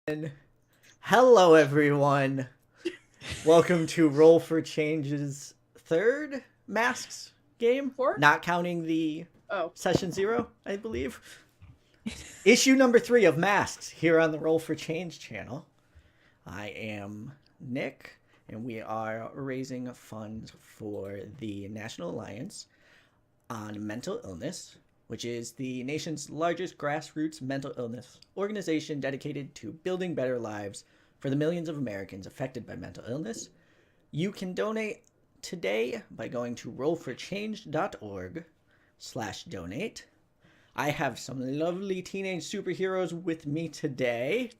And hello, everyone. Welcome to Roll for Change's third Masks game. Fourth? Not counting the Oh. Session 0, I believe. Issue number 3 of Masks here on the Roll for Change channel. I am Nick, and we are raising funds for the National Alliance on Mental Illness, which is the nation's largest grassroots mental illness organization dedicated to building better lives for the millions of Americans affected by mental illness. You can donate today by going to rollforchange.org/donate. I have some lovely teenage superheroes with me today.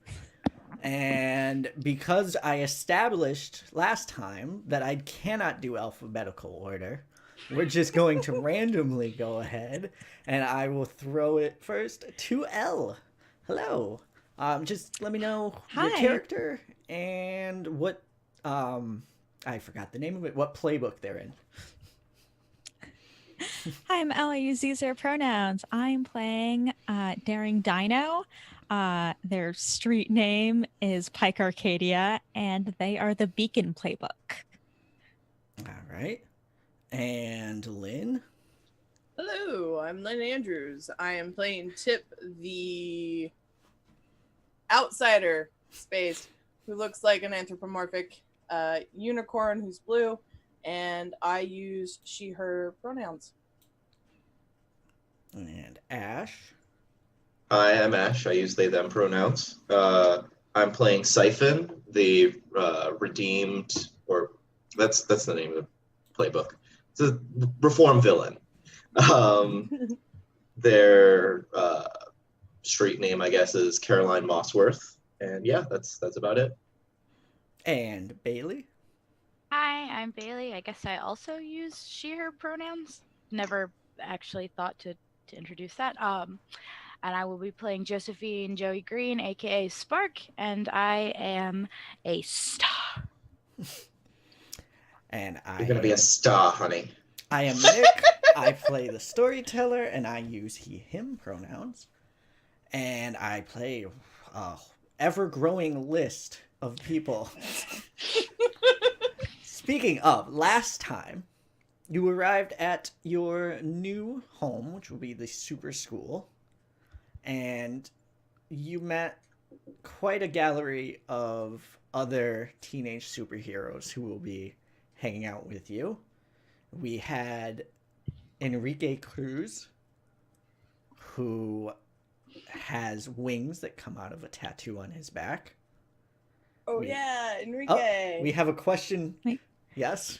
And because I established last time that I cannot do alphabetical order, we're just going to randomly go ahead, and I will throw it first to Elle. Hello. Just let me know your character and what, I forgot the name of it, what playbook they're in. Hi, I'm Elle. I use these are pronouns. I'm playing Daring Dino. Their street name is Pike Arcadia, and they are the Beacon playbook. All right. And Lynn? Hello, I'm Lynn Andrews. I am playing Tip, the outsider space, who looks like an anthropomorphic unicorn who's blue, and I use she, her pronouns. And Ash? I am Ash. I use they, them pronouns. I'm playing Siphon, the redeemed, or that's the name of the playbook. It's a reform villain. Their street name, I guess, is Caroline Mossworth. And yeah, that's about it. And Bailey? Hi, I'm Bailey. I guess I also use she, her pronouns. Never actually thought to introduce that. And I will be playing Josephine Joey Green, aka Spark, and I am a star. And You're gonna be a star, honey. I am Nick. I play the storyteller, and I use he, him pronouns. And I play a ever-growing list of people. Speaking of, last time, you arrived at your new home, which will be the super school, and you met quite a gallery of other teenage superheroes who will be hanging out with you. We had Enrique Cruz, who has wings that come out of a tattoo on his back. Oh, yeah, Enrique. We have a question. Wait. Yes?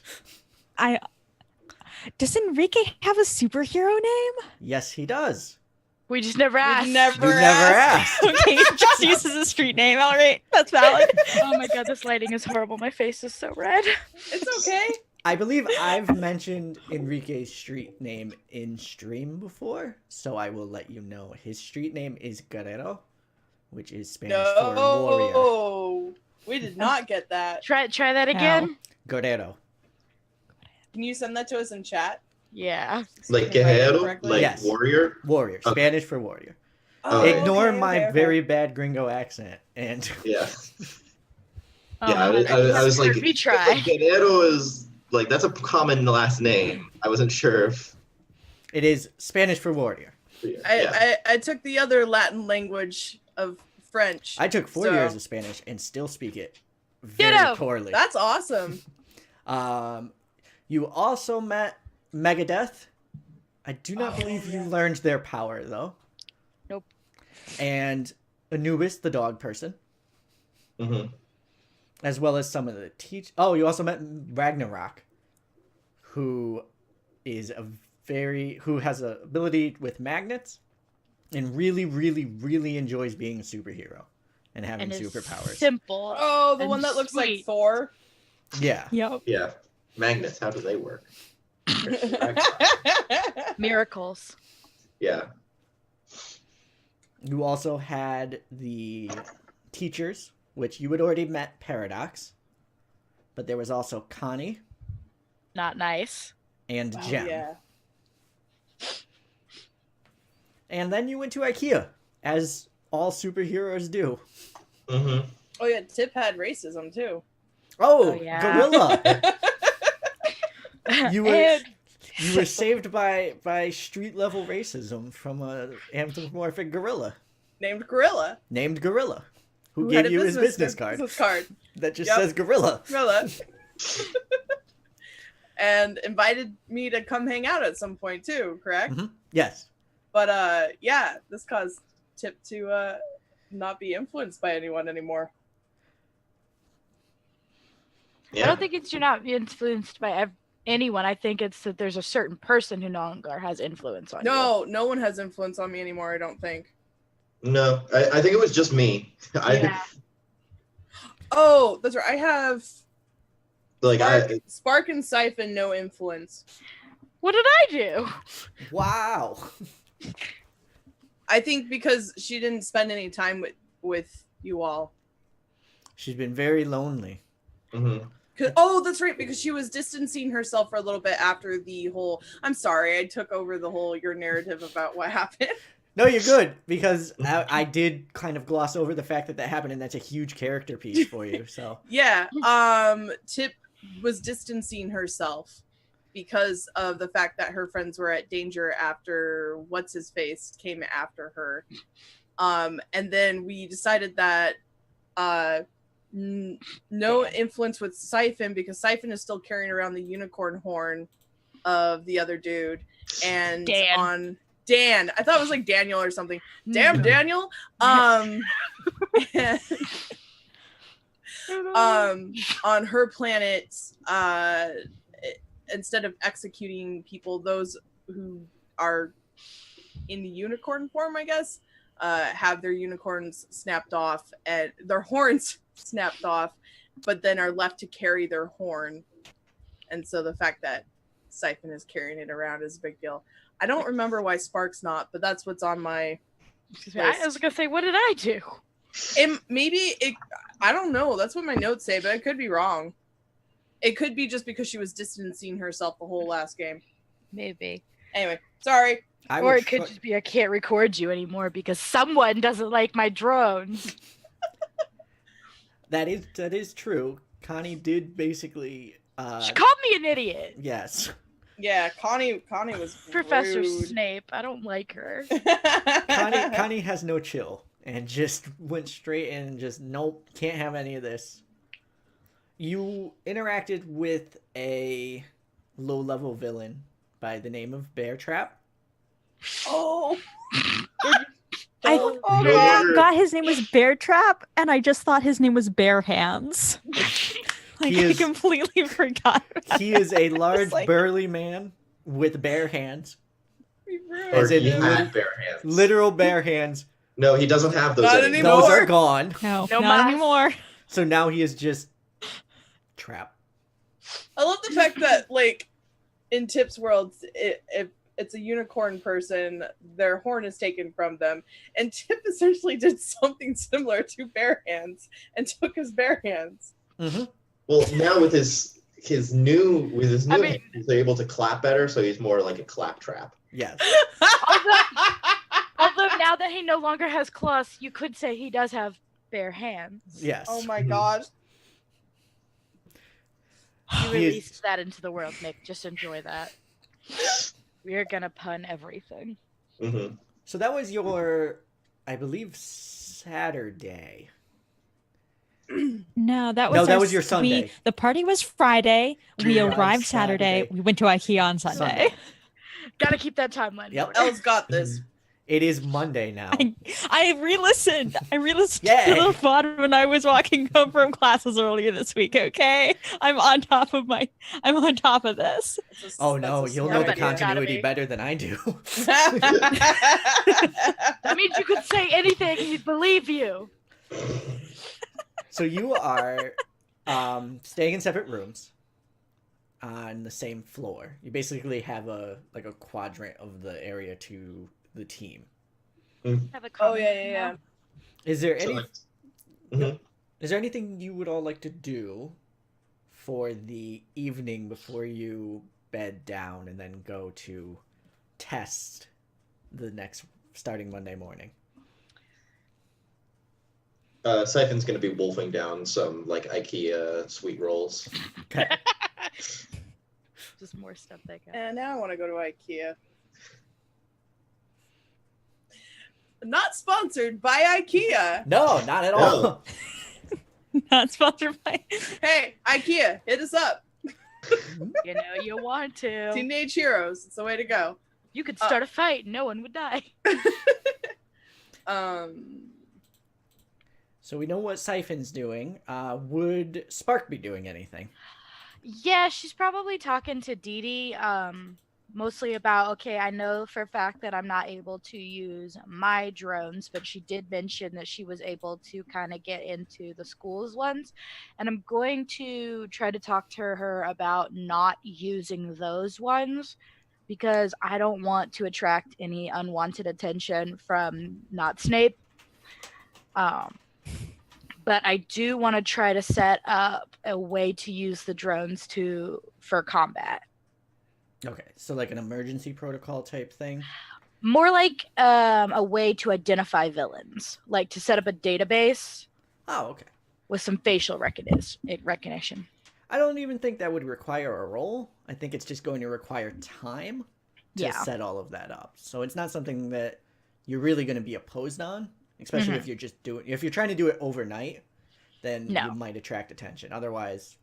Does Enrique have a superhero name? Yes, he does. We just never asked. You never asked. Okay, just uses a street name. All right, that's valid. Oh my god, this lighting is horrible. My face is so red. It's okay. I believe I've mentioned Enrique's street name in stream before, so I will let you know. His street name is Guerrero, which is Spanish for warrior. No, we did not get that. Try that again. Guerrero. Can you send that to us in chat? Yeah. Like Can I write it guerrero, correctly? like Yes. warrior. Warrior. Okay. Spanish for warrior. Oh, Ignore okay, my okay. very bad gringo accent. And Yeah. Oh, Yeah, I was like, retry. Guerrero is like that's a common last name. I wasn't sure if. it is Spanish for warrior. Yeah. I took the other Latin language of French. I took 4 So- years of Spanish and still speak it very Ditto. poorly. That's awesome. You also met Megadeth. I do not Oh, believe you yeah. learned their power, though. Nope. And Anubis, the dog person, Mhm. as well as some of the Oh, you also met Ragnarok, who is who has a ability with magnets, and really, really, really enjoys being a superhero and having And is superpowers. simple. Oh, the And one that looks like sweet. Thor. Yeah. Yep. Yeah. Magnets. How do they work? Miracles. Yeah. You also had the teachers, which you had already met Paradox, but there was also Connie Not nice. and Oh, Jem. yeah. And then you went to IKEA, as all superheroes do. Mm-hmm. Oh yeah, Tip had racism too. Oh, Oh, yeah. gorilla! You were And you were saved by street level racism from a anthropomorphic gorilla Named Gorilla. named Gorilla, who had gave a you his business card Business card. that just Yep. says Gorilla. Gorilla. And invited me to come hang out at some point too, correct? Mhm. Yes. But yeah, this caused Tip to not be influenced by anyone anymore. I Yeah. don't think it's you're not influenced by anyone. I think it's that there's a certain person who no longer has influence on you. No one has influence on me anymore, I don't think. No, I think it was just me. Yeah. Oh, that's right. I have Like Spark and Siphon, no influence. What did I do? Wow. I think because she didn't spend any time with you all. She's been very lonely. Mhm. Oh, that's right, because she was distancing herself for a little bit after the whole. I'm sorry, I took over the whole your narrative about what happened. No, you're good, because I did kind of gloss over the fact that happened, and that's a huge character piece for you. So Yeah, Tip was distancing herself because of the fact that her friends were at danger after what's his face came after her. And then we decided that no influence with Siphon, because Siphon is still carrying around the unicorn horn of the other dude. And Dan. on Dan, I thought it was like Daniel or something. Damn, No. Daniel. On her planet, instead of executing people, those who are in the unicorn form, I guess, have their unicorns snapped off and their horns snapped off, but then are left to carry their horn. And so the fact that Siphon is carrying it around is a big deal. I don't remember why Spark's not, but that's what's on my Excuse me, I was gonna say, what did I do? I don't know. That's what my notes say, but I could be wrong. It could be just because she was distancing herself the whole last game. Maybe. Anyway, sorry. I Or would it could just be I can't record you anymore because someone doesn't like my drones. that is true. Connie did basically. She called me an idiot. Yes. Yeah, Connie was Professor rude. Snape. I don't like her. Connie has no chill and just went straight in and just nope, can't have any of this. You interacted with a low-level villain by the name of Bear Trap. Oh. I Oh, No God. wonder- thought his name was Bear Trap, and I just thought his name was Bare Hands. Like, He I is- completely forgot. He is a large, like- burly man with bare hands, Rude. Or As in he lit- had bare hands. literal bare hands. No, he doesn't have those Not anymore. Those Anymore. are gone. No, No not mas. anymore. So now he is just Trap. I love the fact that, like, in Tip's world, if it's a unicorn person, their horn is taken from them, and Tip essentially did something similar to Bare Hands and took his bare hands. Mm-hmm. Well, now with his new I mean- he's able to clap better, so he's more like a clap trap. Yes. Although now that he no longer has claws, you could say he does have bare hands. Yes. Oh my gosh. You He is- released that into the world, Nick. Just enjoy that. We're gonna pun everything. Hmm. So that was your, I believe, Saturday. No, that was No, that our was your s- Sunday. the party was Friday. We Arrived arrived Saturday. Saturday. We went to IKEA on Sunday. Gotta keep that timeline. in Yep. order. Elle's got this. It is Monday now. I re-listened. I re-listened Yay. to the pod when I was walking home from classes earlier this week. Okay, I'm on top of this. Oh no, you'll know the Somebody's gotta continuity be. better than I do. That means you could say anything and he'd believe you. So you are staying in separate rooms on the same floor. You basically have a quadrant of the area to the team. Have a Oh comment, yeah, you yeah, yeah. know? Is there So, any like, mhm. is there anything you would all like to do for the evening before you bed down and then go to test the next starting Monday morning? Siphon's gonna be wolfing down some like IKEA sweet rolls. Okay. Just more stuff that go. And now I want to go to IKEA. Not sponsored by IKEA. No, not at all. Not sponsored by. Hey, IKEA, hit us up. You know you want to. Teenage Heroes, it's the way to go. You could start a fight. No one would die. So we know what Siphon's doing. Would Spark be doing anything? Yeah, she's probably talking to Dee Dee, mostly about, okay, I know for a fact that I'm not able to use my drones, but she did mention that she was able to kind of get into the school's ones. And I'm going to try to talk to her about not using those ones because I don't want to attract any unwanted attention from not Snape. But I do want to try to set up a way to use the drones for combat. Okay, so like an emergency protocol type thing? More like a way to identify villains, like to set up a database Oh, okay. with some facial recognition. I don't even think that would require a roll. I think it's just going to require time to Yeah. set all of that up. So it's not something that you're really going to be opposed on, especially if you're trying to do it overnight, then No. you might attract attention. Otherwise,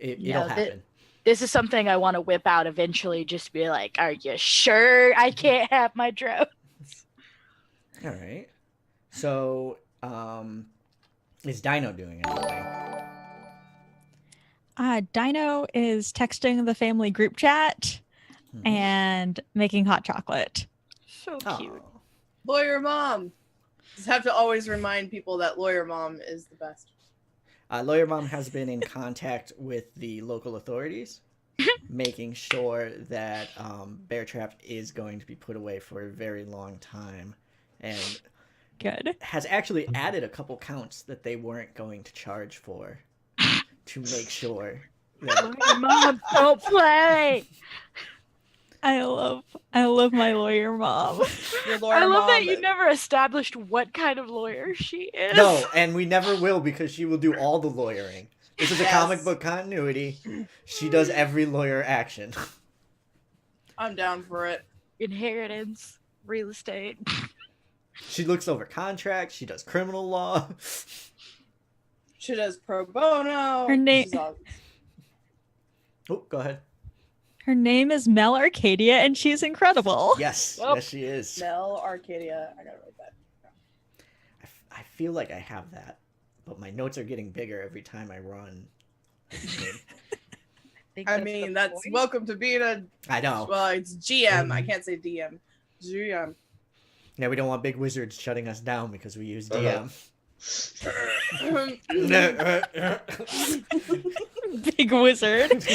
No, it'll happen. This is something I want to whip out eventually, just to be like, are you sure I can't have my drone? All right. So, is Dino doing anything? Dino is texting the family group chat Hmm. and making hot chocolate. So Oh. cute. Lawyer Mom. Just have to always remind people that Lawyer Mom is the best. Lawyer Mom has been in contact with the local authorities, making sure that Bear Trap is going to be put away for a very long time, and Good. has actually added a couple counts that they weren't going to charge for to make sure that Mom, don't play. I love my lawyer mom. Your Lawyer I love Mom. that you never established what kind of lawyer she is. no, and we never will because she will do all the lawyering. This is a Yes. comic book continuity. She does every lawyer action. I'm down for it. Inheritance, real estate. She looks over contracts. She does criminal law. She does pro bono. Her name- She's awesome. Oh, go ahead. Her name is Mel Arcadia, and she's incredible. Yes, Oh. yes, she is. Mel Arcadia. I gotta write that. I feel like I have that, but my notes are getting bigger every time I run. I mean, that's welcome to being a. I know. Well, it's GM. I can't say DM. GM. Yeah, we don't want big wizards shutting us down because we use DM. Big wizard.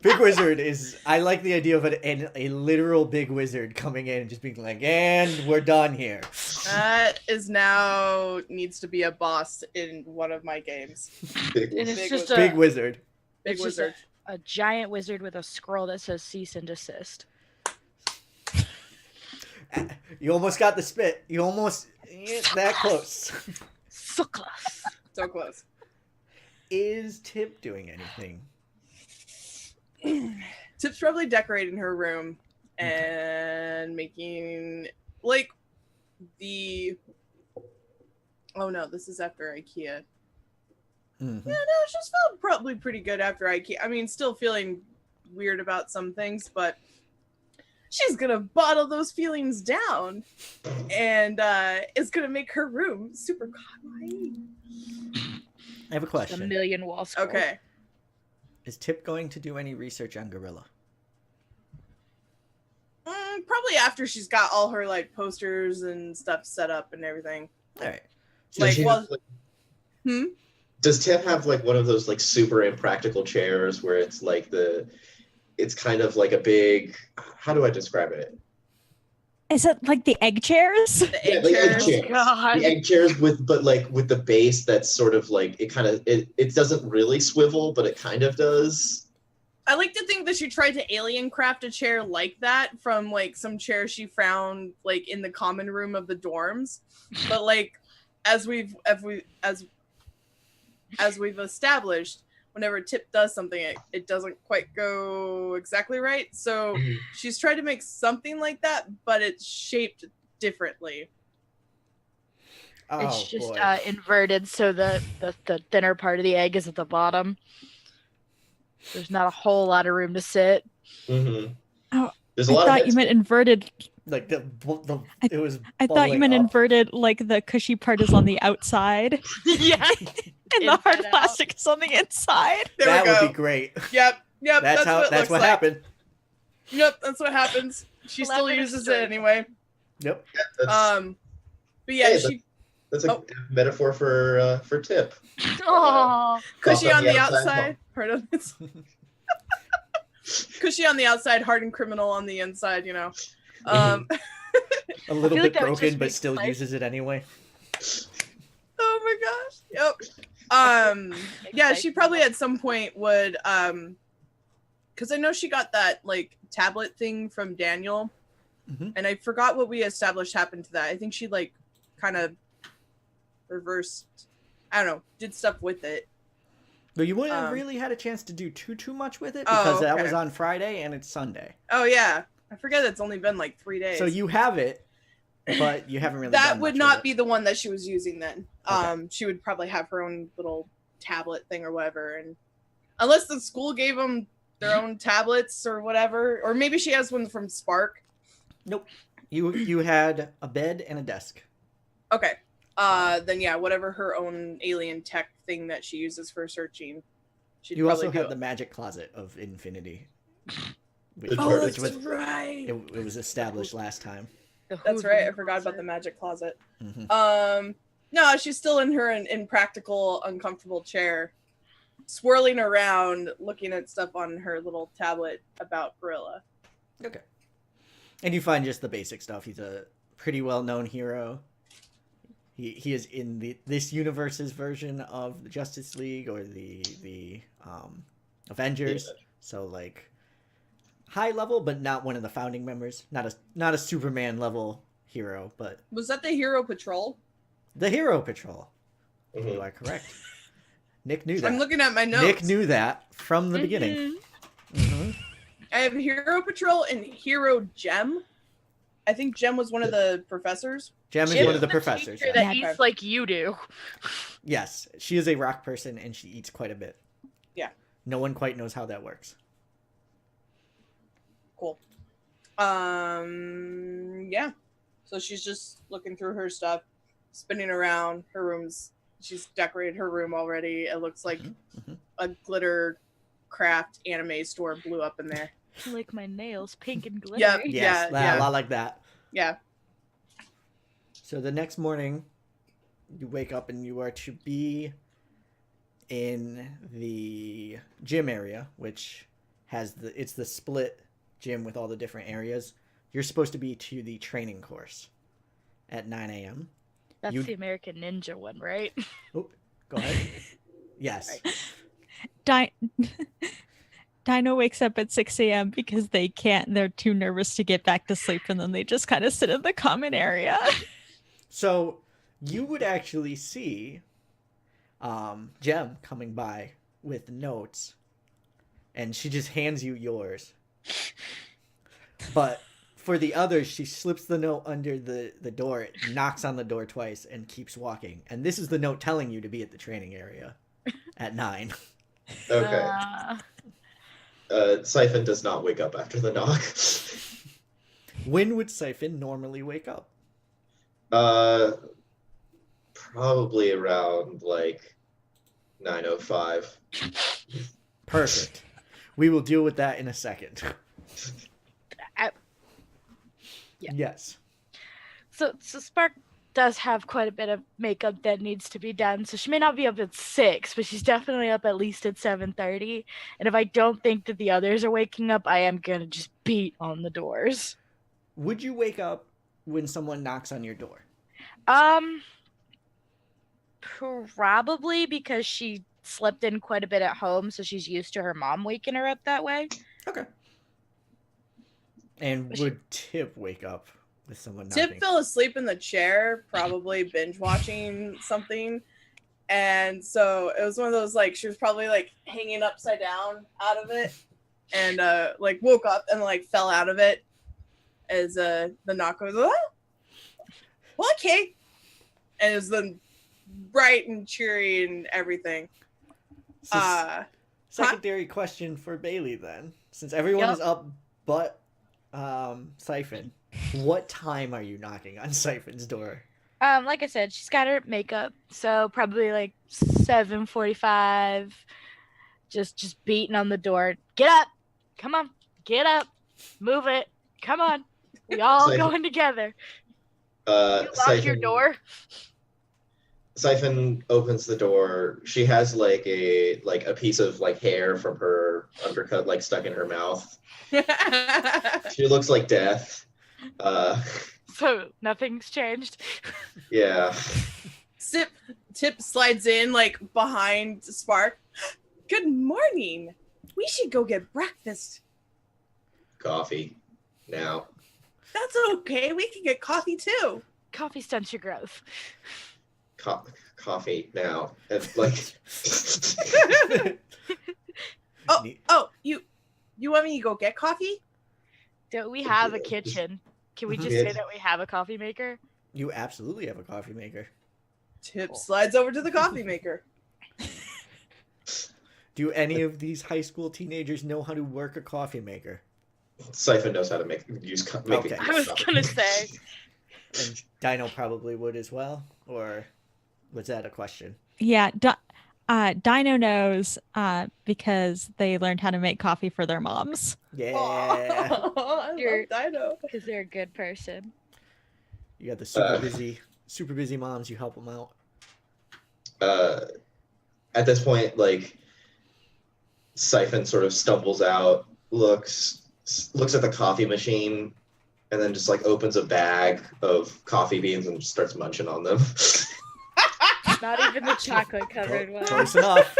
Big wizard is. I like the idea of a literal big wizard coming in and just being like, "And we're done here." That is now needs to be a boss in one of my games. Big And it's Big just Big wizard. Big It's just wizard. a giant wizard with a scroll that says cease and desist. You almost got the spit. You almost that close. So close. So close. Is Tip doing anything? Tip's probably decorating her room and making like the. Oh no, this is after IKEA. Mhm. Yeah, no, she's felt probably pretty good after IKEA. I mean, still feeling weird about some things, but she's gonna bottle those feelings down, and it's gonna make her room super kawaii. I have a A question. million wall scroll. Okay. Is Tip going to do any research on Gorilla? Probably after she's got all her like posters and stuff set up and everything. All right. Does Like, she well- have, like- Hmm? Does Tip have like one of those like super impractical chairs where it's like it's kind of like a big, how do I describe it? Is it like the egg chairs? The Yeah, egg like egg chairs. chairs. God. The egg chairs with the base that's sort of like it doesn't really swivel, but it kind of does. I like to think that she tried to alien craft a chair like that from like some chairs she found like in the common room of the dorms, but like as we've established, whenever Tip does something, it doesn't quite go exactly right. So she's tried to make something like that, but it's shaped differently. Oh, It's just boy. inverted, so the thinner part of the egg is at the bottom. There's not a whole lot of room to sit. Mm-hmm. Oh, There's a I lot of thought you meant inverted. Like it was. I thought you bubbling meant up. inverted, like the cushy part is on the outside Yeah. and the hard Inside out. plastic is on the inside. There That we go. would be great. Yep. That's how. what it That's looks what like. happened. Yep, that's what happens. She still Collaborative uses it story. anyway. Yep. But yeah, Hey, she that's a metaphor for Tip. Oh, cushy Soft on the outside, hard on the cushy on the outside, hardened criminal on the inside. You know. A little feel bit like that would broken, just but make still life- uses it anyway. Oh my gosh. Yep. Yeah, she probably at some point would because I know she got that like tablet thing from Daniel, Mhm. and I forgot what we established happened to that. I think she like kind of reversed, I don't know, did stuff with it. But you wouldn't have really had a chance to do too much with it because that was on Friday and it's Sunday. Oh yeah, I forget it's only been like 3 days. So you have it, but you haven't really. that done would much not with be the one that she was using then. Okay. She would probably have her own little tablet thing or whatever, and unless the school gave them their own tablets or whatever, or maybe she has one from Spark. it. Nope. You had a bed and a desk. Okay. Then yeah, whatever her own alien tech thing that she uses for searching. She'd You probably also do had it. the magic closet of infinity. Which, Good Oh, part. which that's was right. it was established last time. That's right. I forgot about the magic closet. Mhm. No, she's still in her impractical, uncomfortable chair, swirling around, looking at stuff on her little tablet about Gorilla. Okay. And you find just the basic stuff. He's a pretty well-known hero. He is in this universe's version of the Justice League or the Avengers. Yeah. So like high level, but not one of the founding members. Not a Superman level hero, but Was that the Hero Patrol? the Hero Patrol. Mhm. You are correct. Nick knew that. I'm looking at my notes. Nick knew that from the beginning. Mhm. I have Hero Patrol and Hero Gem. I think Gem was one of the professors. Gem is Jim's one of the the professors. teacher Yeah. that Yeah. eats like you do. Yes, she is a rock person and she eats quite a bit. Yeah. No one quite knows how that works. Cool. Yeah. So she's just looking through her stuff, spinning around her rooms. She's decorated her room already. It looks like Mhm. a glitter craft anime store blew up in there. Like my nails, pink and glittery. Yep. Yes, Yeah. a lot like that. Yeah. So the next morning, you wake up and you are to be in the gym area, which has it's the split gym with all the different areas. You're supposed to be to the training course at 9 a.m. That's You- the American Ninja one, right? Oh, go ahead. Yes. Dino wakes up at 6 a.m. because they're too nervous to get back to sleep, and then they just kind of sit in the common area. So you would actually see Jem coming by with notes, and she just hands you yours. But for the others, she slips the note under the door, knocks on the door twice, and keeps walking. And this is the note telling you to be at the training area at 9. Okay. Siphon does not wake up after the knock. When would Siphon normally wake up? Probably around like 9:05. Perfect. We will deal with that in a second. Yeah. Yes. So Spark does have quite a bit of makeup that needs to be done, so she may not be up at 6, but she's definitely up at least at 7:30. And if I don't think that the others are waking up, I am gonna just beat on the doors. Would you wake up when someone knocks on your door? Probably because she slept in quite a bit at home, so she's used to her mom waking her up that way. Okay. And But she- would Tip wake up with someone Tip knocking. fell asleep in the chair, probably binge watching something. And so it was one of those, like, she was probably like hanging upside down out of it, and like woke up and like fell out of it as the knock goes, oh, well, okay. And it was then bright and cheery and everything. So secondary question for Bailey then. Since everyone Yep. is up but Siphon, what time are you knocking on Siphon's door? Like I said, she's got her makeup, so probably like 7:45. Just beating on the door. Get up! Come on, get up! Move it! Come on! We all Siphon- going together. You lock your door. Siphon opens the door. She has like a piece of like hair from her undercut like stuck in her mouth. She looks like death. So nothing's changed. Yeah. Tip slides in like behind Spark. Good morning. We should go get breakfast. Coffee. Now. That's okay. We can get coffee too. Coffee stunts your growth. Coffee now. And like Oh, you want me to go get coffee? Don't we have a kitchen? Can we just Yeah. say that we have a coffee maker? You absolutely have a coffee maker. Tip slides over to the coffee maker. Do any of these high school teenagers know how to work a coffee maker? Siphon knows how to make Okay. I was gonna say. And Dino probably would as well, or was that a question? Yeah, Dino knows because they learned how to make coffee for their moms. Yeah, I You're- love Dino. Because they're a good person. you got the super busy moms. You help them out. At this point, like Siphon sort of stumbles out, looks at the coffee machine, and then just like opens a bag of coffee beans and starts munching on them. Not even the chocolate covered one. Close enough.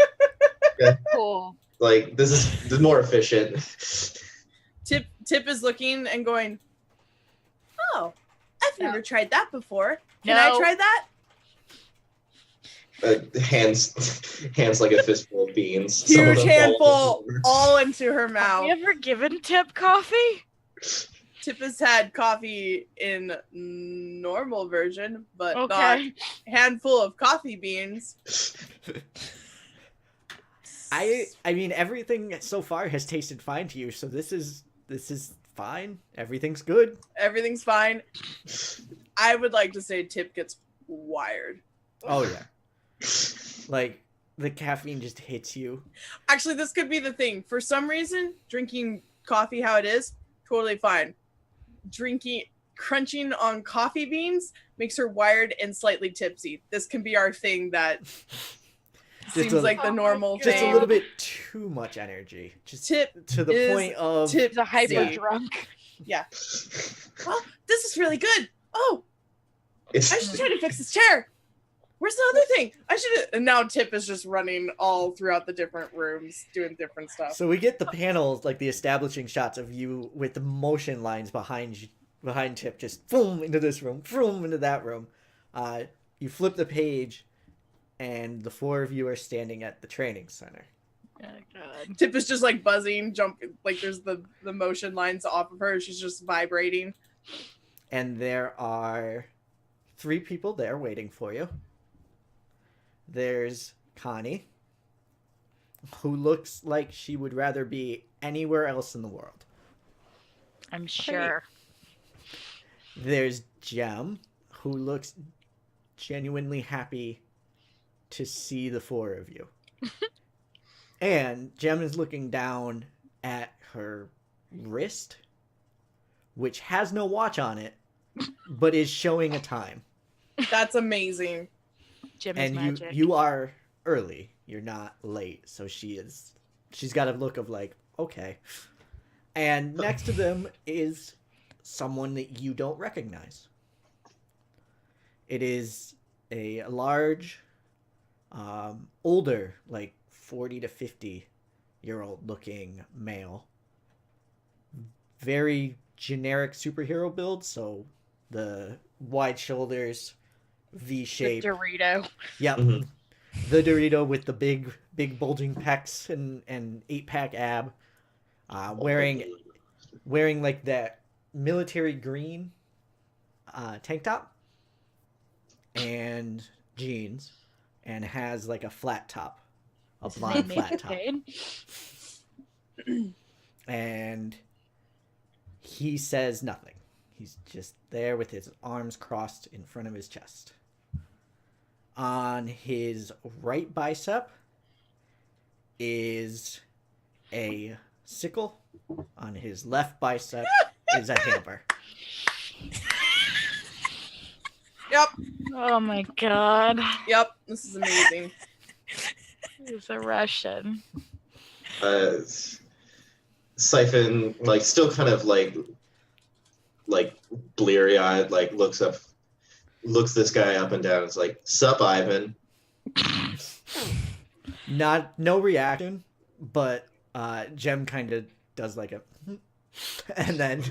Cool. Like this is more efficient. Tip is looking and going, oh, I've No. never tried that before. Can I No. try that? Hands like a fistful of beans. Some of Huge them fall handful over. all into her Have mouth. you ever given Tip coffee? Tip has had coffee in normal version, but not Okay. handful of coffee beans. I mean, everything so far has tasted fine to you, so this is fine. Everything's good. Everything's fine. I would like to say Tip gets wired. Oh yeah, like the caffeine just hits you. Actually, this could be the thing. For some reason, drinking coffee how it is, totally fine. Crunching on coffee beans makes her wired and slightly tipsy. This can be our thing that seems like the normal Just thing. a little bit too much energy. Just Tip to the is point of tip- He's a hyper Yeah. drunk. Yeah. Oh, this is really good. Oh, It's I should try to fix this chair. Where's the other thing? I should. And now Tip is just running all throughout the different rooms, doing different stuff. So we get the panels, like the establishing shots of you with the motion lines behind Tip, just boom into this room, boom into that room. You flip the page, and the four of you are standing at the training center. Oh, God. Tip is just like buzzing, jumping. Like there's the motion lines off of her. She's just vibrating. And there are 3 people there waiting for you. There's Connie, who looks like she would rather be anywhere else in the world. I'm sure. There's Jem, who looks genuinely happy to see the 4 of you. And Jem is looking down at her wrist, which has no watch on it, but is showing a time. That's amazing. Jim is And magic. you are early. You're not late. So she's got a look of like, okay. And next to them is someone that you don't recognize. It is a large, older, like 40 to 50-year-old looking male. Very generic superhero build, so the wide shoulders, V The shape. Dorito. Yep. Mhm. The Dorito with the big bulging pecs and 8-pack ab. Wearing like that military green tank top and jeans, and has like a flat top, a Is his blonde name flat Major top. Payne? And he says nothing. He's just there with his arms crossed in front of his chest. On his right bicep is a sickle. On his left bicep is a hammer. Yep. Oh my god. Yep. This is amazing. He's a Russian. Siphon, like, still kind of like bleary eyed, like looks this guy up and down. It's like, "Sup, Ivan?" No reaction, but Jem kind of does like a and then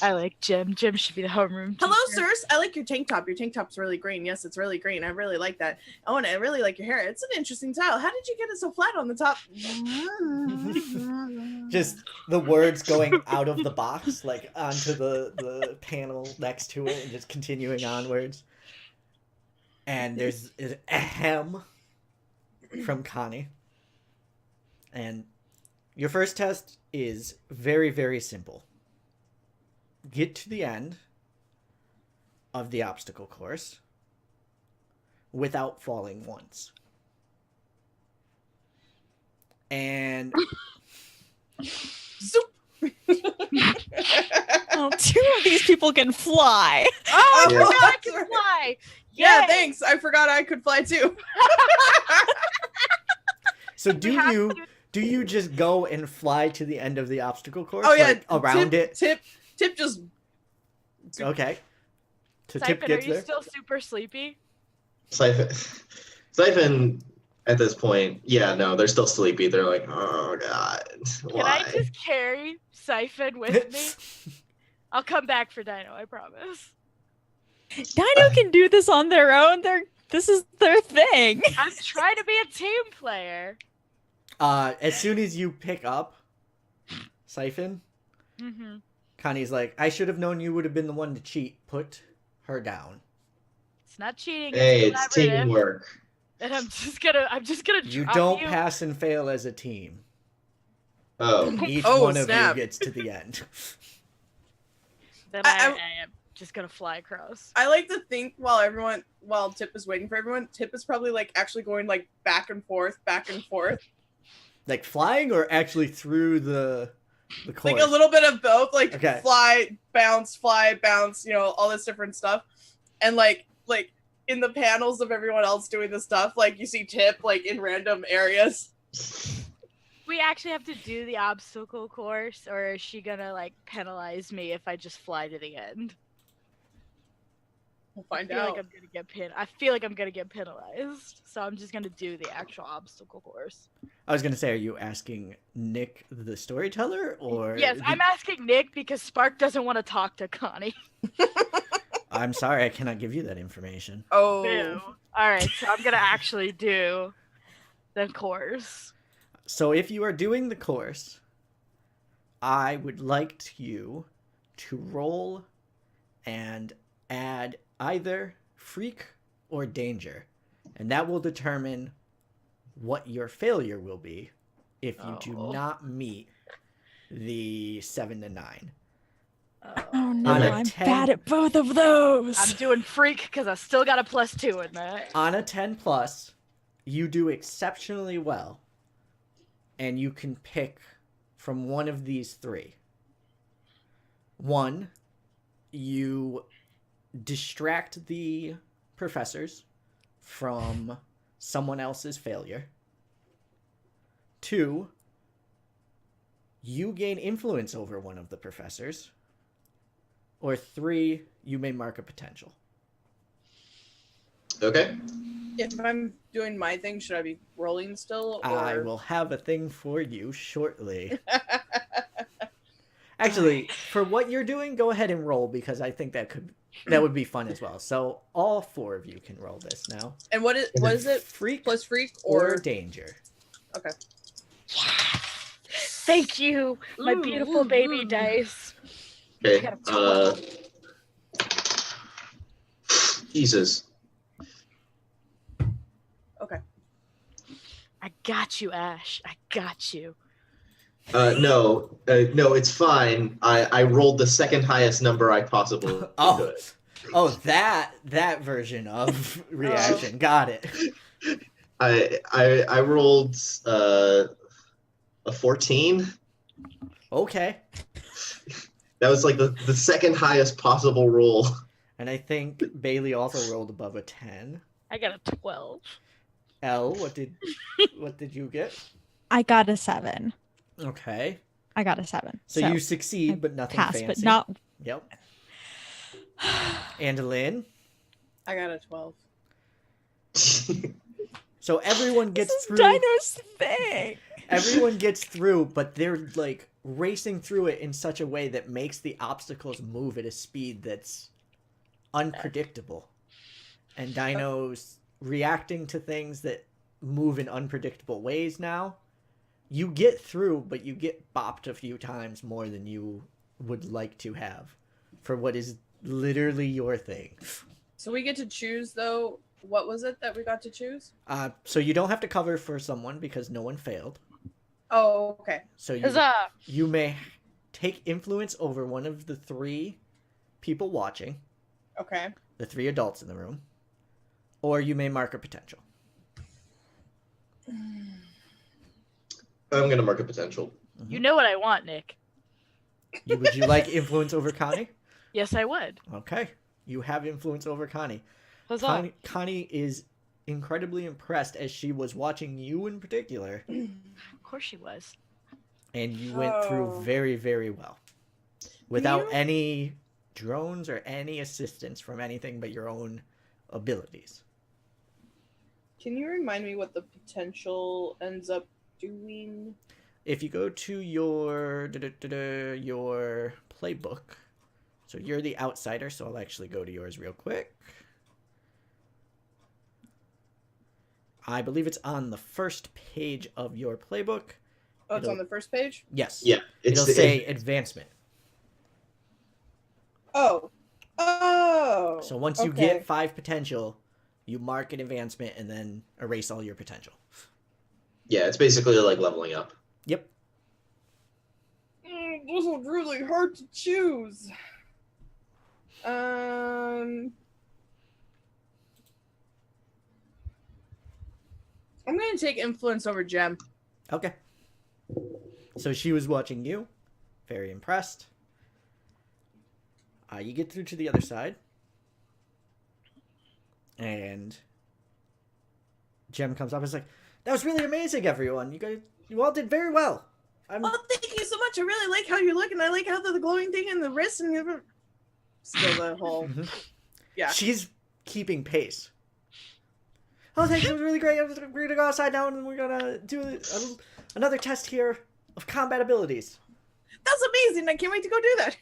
I like Jim. Jim should be the homeroom teacher. Hello, sirs. I like your tank top. Your tank top's really green. Yes, it's really green. I really like that. Oh, and I really like your hair. It's an interesting style. How did you get it so flat on the top? just the words going out of the box, like onto the panel next to it, and just continuing onwards. And there's a ahem from Connie. And your first test is very, very simple. Get to the end of the obstacle course without falling once. And Zoop. Oh, 2 of these people can fly. Oh, I Yeah. forgot I That's could right. fly. Yeah, Yay. thanks. I forgot I could fly too. so We have to- do you just go and fly to the end of the obstacle course? Oh yeah, like, around it? Tip just. Okay. Tip Siphon, are gets you there. still super sleepy? Siphon at this point, yeah, no, they're still sleepy. They're like, "Oh god, Can why?" I just carry Siphon with me? I'll come back for Dino, I promise. Dino can do this on their own. This is their thing. I'm trying to be a team player. As soon as you pick up Siphon, Mm-hmm. Connie's like, I should have known you would have been the one to cheat. Put her down. It's not cheating. Hey, it's it's collaborative. teamwork. And I'm just gonna You drop don't you. pass and fail as a team. Oh, Each Oh, one of snap. you gets to the end. Then I- I am just gonna fly across. I like to think while Tip is waiting for everyone, Tip is probably like actually going like back and forth. Like flying or actually through the course? Like a little bit of both, like Okay. fly, bounce, all this different stuff. And like in the panels of everyone else doing the stuff, like you see Tip like in random areas. We actually have to do the obstacle course, or is she gonna like penalize me if I just fly to the end? We'll I find feel out. like I'm gonna get I feel like I'm gonna get penalized, so I'm just gonna do the actual obstacle course. I was gonna say, are you asking Nick the storyteller or? Yes, I'm asking Nick because Spark doesn't want to talk to Connie. I'm sorry, I cannot give you that information. Oh, Boo. All right, so I'm gonna actually do the course. So if you are doing the course, I would like you to roll and add either freak or danger, and that will determine what your failure will be if you do Oh. not meet the 7 to 9. Oh no, On a I'm 10 bad at both of those. I'm doing freak because I still got a +2 in that. On a 10 plus, you do exceptionally well, and you can pick from one of these 3. 1, you distract the professors from someone else's failure. 2, you gain influence over one of the professors. Or 3, you may mark a potential. okay. if I'm doing my thing, should I be rolling still? Or... I will have a thing for you shortly. Actually, for what you're doing, go ahead and roll because I think that would be fun as well. So all 4 of you can roll this now. And what is it? Freak Plus freak or or danger. okay. Thank you, my beautiful baby dice. I Okay. got a 12. Jesus. Okay. I got you, Ash. I got you. No, it's fine. I rolled the second highest number I possibly Oh. could. Oh, that version of reaction. Got it. I rolled a 14. Okay. That was like the second highest possible roll. And I think Bailey also rolled above a 10. I got a 12. Elle, what did you get? I got a 7. Okay. I got a 7. So you succeed, but nothing pass, fancy. but not. Yep. And Lynn. I got a 12. So everyone This gets is through. Dino's thing. Everyone gets through, but they're like racing through it in such a way that makes the obstacles move at a speed that's unpredictable. And Dino's reacting to things that move in unpredictable ways now. You get through, but you get bopped a few times more than you would like to have for what is literally your thing. So we get to choose though. What was it that we got to choose? So you don't have to cover for someone because no one failed. Oh, okay. So Huzzah! you may take influence over one of the 3 people watching, Okay. the 3 adults in the room, or you may mark a potential. I'm gonna mark a potential. You know what I want, Nick. Would you like influence over Connie? Yes, I would. Okay. You have influence over Connie. Huzzah. Connie is incredibly impressed as she was watching you in particular, Of course she was. and you went through Oh. very, very well. Without you- any drones or any assistance from anything but your own abilities. Can you remind me what the potential ends up doing? If you go to your playbook, so you're the outsider, so I'll actually go to yours real quick. I believe it's on the first page of your playbook. Oh, it's on the first page? Yes. Yeah, It'll say advancement. Oh. Oh. So once you okay. get 5 potential, you mark an advancement and then erase all your potential. Yeah, it's basically like leveling up. Yep. This was really hard to choose. I'm gonna take influence over Gem. Okay. So she was watching you. Very impressed. You get through to the other side. And Jem comes up and is like, that was really amazing, everyone. You all did very well. Oh, thank you so much. I really like how you look, and I like how the glowing thing in the wrist and the still the whole. Mhm. Yeah. She's keeping pace. Oh, thanks. It was really great. We're going to go outside now, and we're going to do another test here of combat abilities. That's amazing. I can't wait to go do that.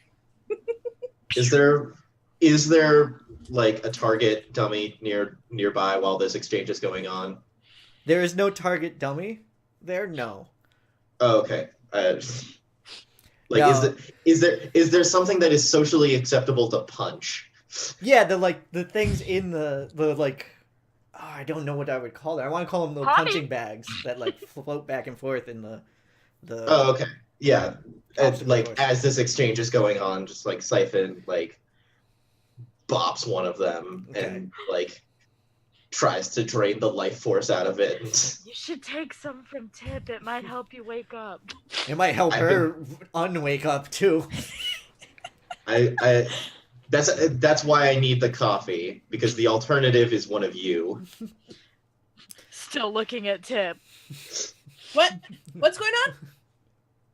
Is there like a target dummy nearby while this exchange is going on? There is no target dummy there, no. Oh, okay. Like, No. is there something that is socially acceptable to punch? Yeah, the things in the like, oh, I don't know what I would call it. I want to call them the Honey. punching bags that like float back and forth in the. Oh, okay. Yeah. And, Obstacle like course. as this exchange is going on, just like Siphon like bops one of them Okay. and like tries to drain the life force out of it. You should take some from Tip. It might help you wake up. It might help her unwake up too. I that's why I need the coffee, because the alternative is one of you. Still looking at Tip. What? What's going on?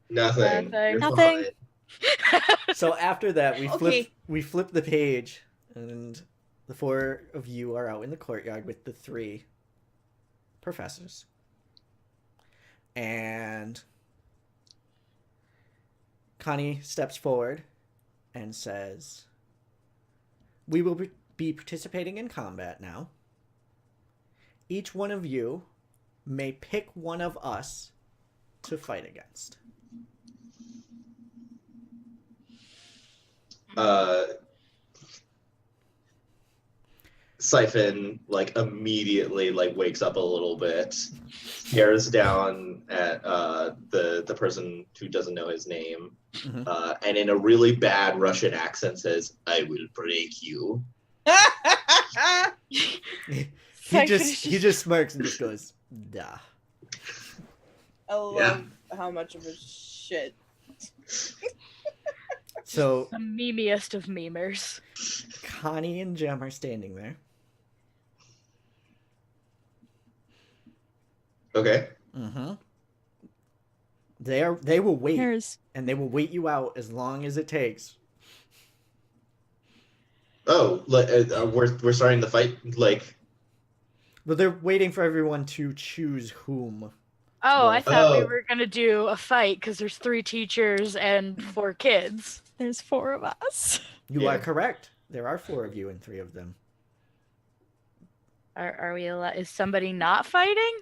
Nothing. Nothing. You're Nothing. fine. So after that, Okay. we flip the page, and the 4 of you are out in the courtyard with the 3 professors. And Connie steps forward and says, "We will be participating in combat now. Each one of you may pick one of us to fight against." Siphon like immediately like wakes up a little bit, stares down at the person who doesn't know his name, and in a really bad Russian accent says, "I will break you." He just smirks and just goes, "Duh." I love how much of a shit. So The memeiest of memers. Connie and Jem are standing there. Okay. They will wait, Here's and they will wait you out as long as it takes. Oh, we're starting the fight. Like, But they're waiting for everyone to choose whom. Oh, I thought we Oh. were gonna do a fight because there's 3 teachers and 4 kids. there's 4 of us. You Yeah. are correct. There are 4 of you and 3 of them. Are we allowed? Is somebody not fighting?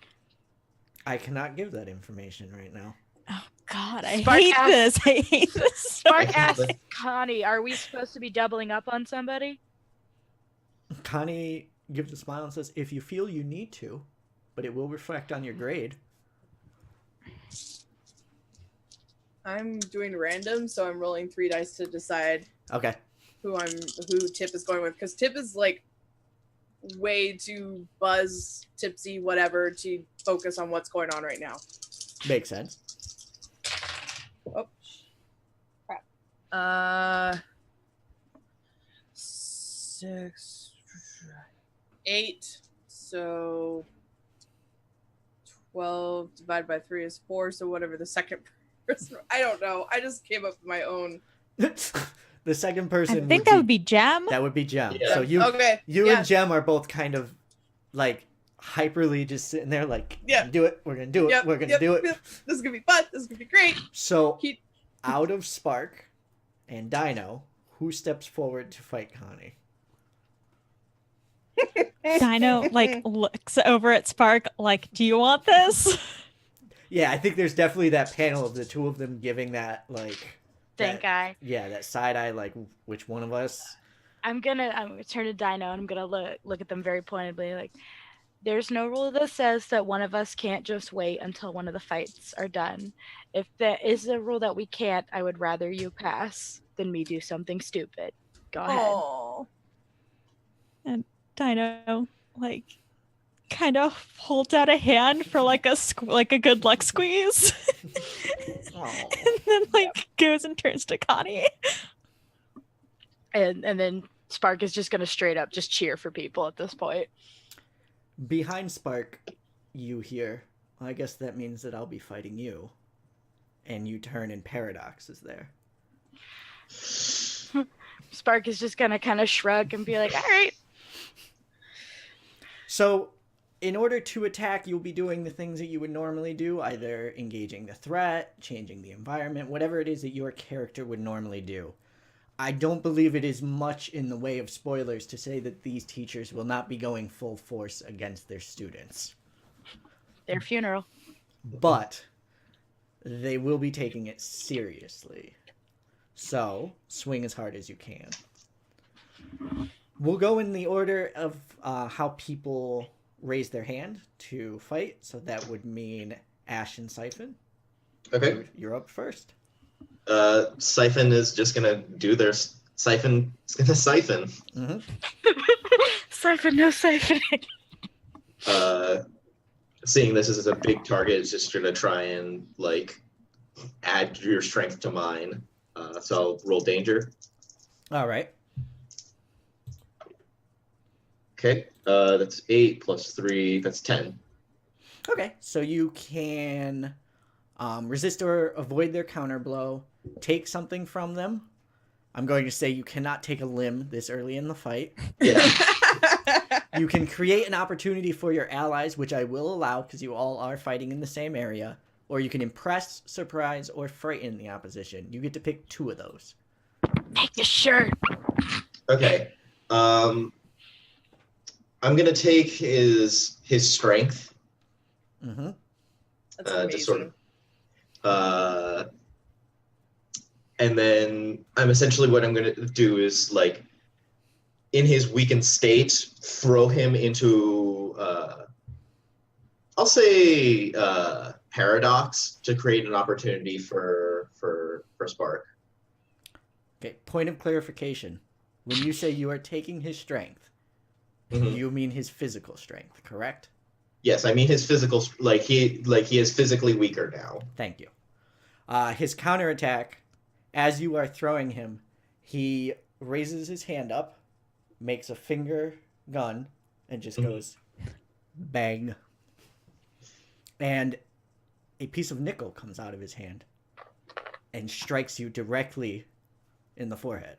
I cannot give that information right now. Oh God, I Spark hate asked- this. I hate this. Spark asked Connie, "Are we supposed to be doubling up on somebody?" Connie gives a smile and says, "If you feel you need to, but it will reflect on your grade." I'm doing random, so I'm rolling 3 dice to decide Okay. who Tip is going with, because Tip is like way too buzz, tipsy, whatever, to focus on what's going on right now. Makes sense. Oh, crap. 6, 8, so 12 divided by 3 is 4, so whatever the second person, I don't know. I just came up with my own. The second person I think that would be Jem. that would be Jem. Yeah. So you Okay. you yeah. and Jem are both kind of like hyperly just sitting there like, Yeah. do it, we're gonna do it, Yep, we're gonna yep, do it. yep. This is gonna be fun. This is gonna be great. So He- out of Spark and Dino, who steps forward to fight Connie? Dino like looks over at Spark like, "Do you want this?" Yeah, I think there's definitely that panel of the 2 of them giving that like Think that, yeah, that side eye like which one of us? I'm gonna turn to Dino and I'm gonna look at them very pointedly. Like, there's no rule that says that one of us can't just wait until one of the fights are done. If there is a rule that we can't, I would rather you pass than me do something stupid. Go ahead. Aww. Dino like kind of holds out a hand for like a good luck squeeze, Aw. and then like goes and turns to Connie. And then Spark is just gonna straight up just cheer for people at this point. Behind Spark, you hear, "Well, I guess that means that I'll be fighting you." And you turn and Paradox is there. Spark is just gonna kind of shrug and be like, "All right." So, in order to attack, you'll be doing the things that you would normally do, either engaging the threat, changing the environment, whatever it is that your character would normally do. I don't believe it is much in the way of spoilers to say that these teachers will not be going full force against their students. Their funeral. But they will be taking it seriously. So, swing as hard as you can. We'll go in the order of how people raise their hand to fight. So that would mean Ash and Siphon. Okay. You're up first. Siphon is just gonna do their siphon. It's gonna siphon. Mm-hmm. Siphon, no siphoning. Seeing this as a big target, is just gonna try and like add your strength to mine. So I'll roll danger. All right. Okay. That's 8 plus 3. That's 10. Okay. So you can resist or avoid their counter blow, take something from them. I'm going to say you cannot take a limb this early in the fight. Yeah. You can create an opportunity for your allies, which I will allow because you all are fighting in the same area, or you can impress, surprise, or frighten the opposition. You get to pick 2 of those. Take the shirt. Okay. I'm gonna take his strength. Mm-hmm. That's amazing. To sort of, and then I'm essentially what I'm gonna do is like, in his weakened state, throw him into, I'll say, paradox to create an opportunity for Spark. Okay, point of clarification. When you say you are taking his strength, Mhm. you mean his physical strength, correct? Yes, I mean his physical, he is physically weaker now. Thank you. His counterattack, as you are throwing him, he raises his hand up, makes a finger gun, and just goes bang. And a piece of nickel comes out of his hand and strikes you directly in the forehead.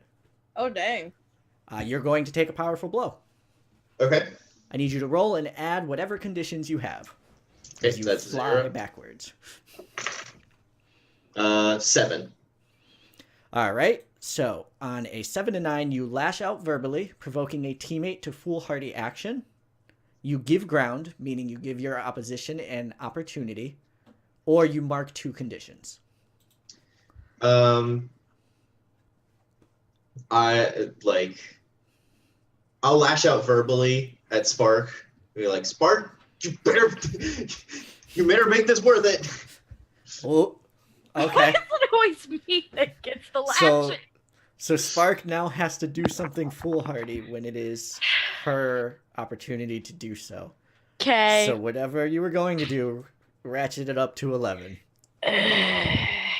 Oh, dang. You're going to take a powerful blow. Okay. I need you to roll and add whatever conditions you have. Okay, As you that's fly 0. backwards. 7. All right. So on a 7 to 9, you lash out verbally, provoking a teammate to foolhardy action. You give ground, meaning you give your opposition an opportunity, or you mark 2 conditions. I'll lash out verbally at Spark. Be like, Spark, you better make this worth it. Oh, okay. Why is it always me that gets the lashing? So Spark now has to do something foolhardy when it is her opportunity to do so. Okay. So whatever you were going to do, ratchet it up to 11.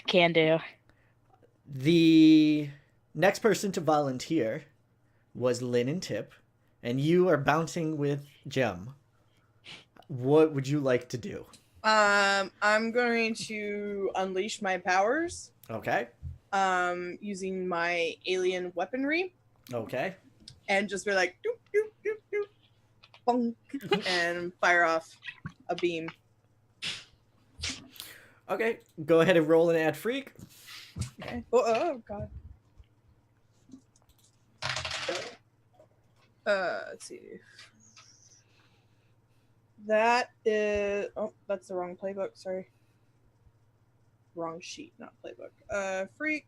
Can do. The next person to volunteer was Lynn and Tip, and you are bouncing with Jem. What would you like to do? I'm going to unleash my powers. Okay. Using my alien weaponry, Okay. and just be like, doop, doop, doop, doop, bonk, and fire off a beam. Okay. Go ahead and roll and add freak. Okay. Oh god. Let's see. That is. Oh, that's the wrong playbook. Sorry. Wrong sheet, not playbook. Freak.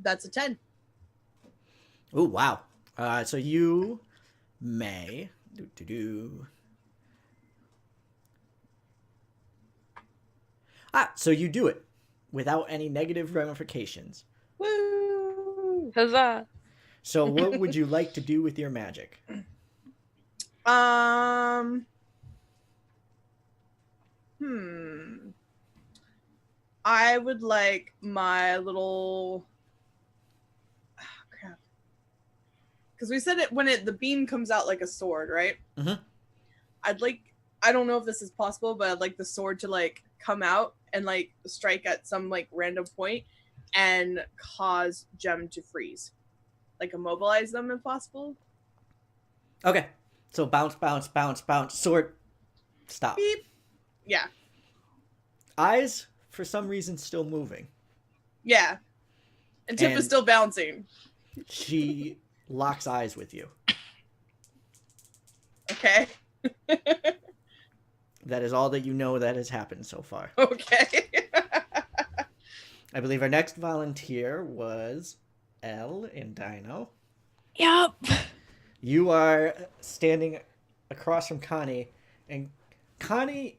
That's a 10. Oh, wow. So you may so you do it without any negative ramifications. Woo! Huzzah. So what would you like to do with your magic? I would like my little. Oh, crap. Because we said it when the beam comes out like a sword, right? Mhm. I'd like. I don't know if this is possible, but I'd like the sword to like come out and like strike at some like random point and cause Jem to freeze, like immobilize them if possible. Okay. So bounce, bounce, bounce, bounce, sword. Stop. Beep. Yeah. Eyes, for some reason, still moving. Yeah. And Tip And- is still bouncing. She locks eyes with you. Okay. That is all that you know that has happened so far. Okay. I believe our next volunteer was Elle and Dino. Yep. You are standing across from Connie, and Connie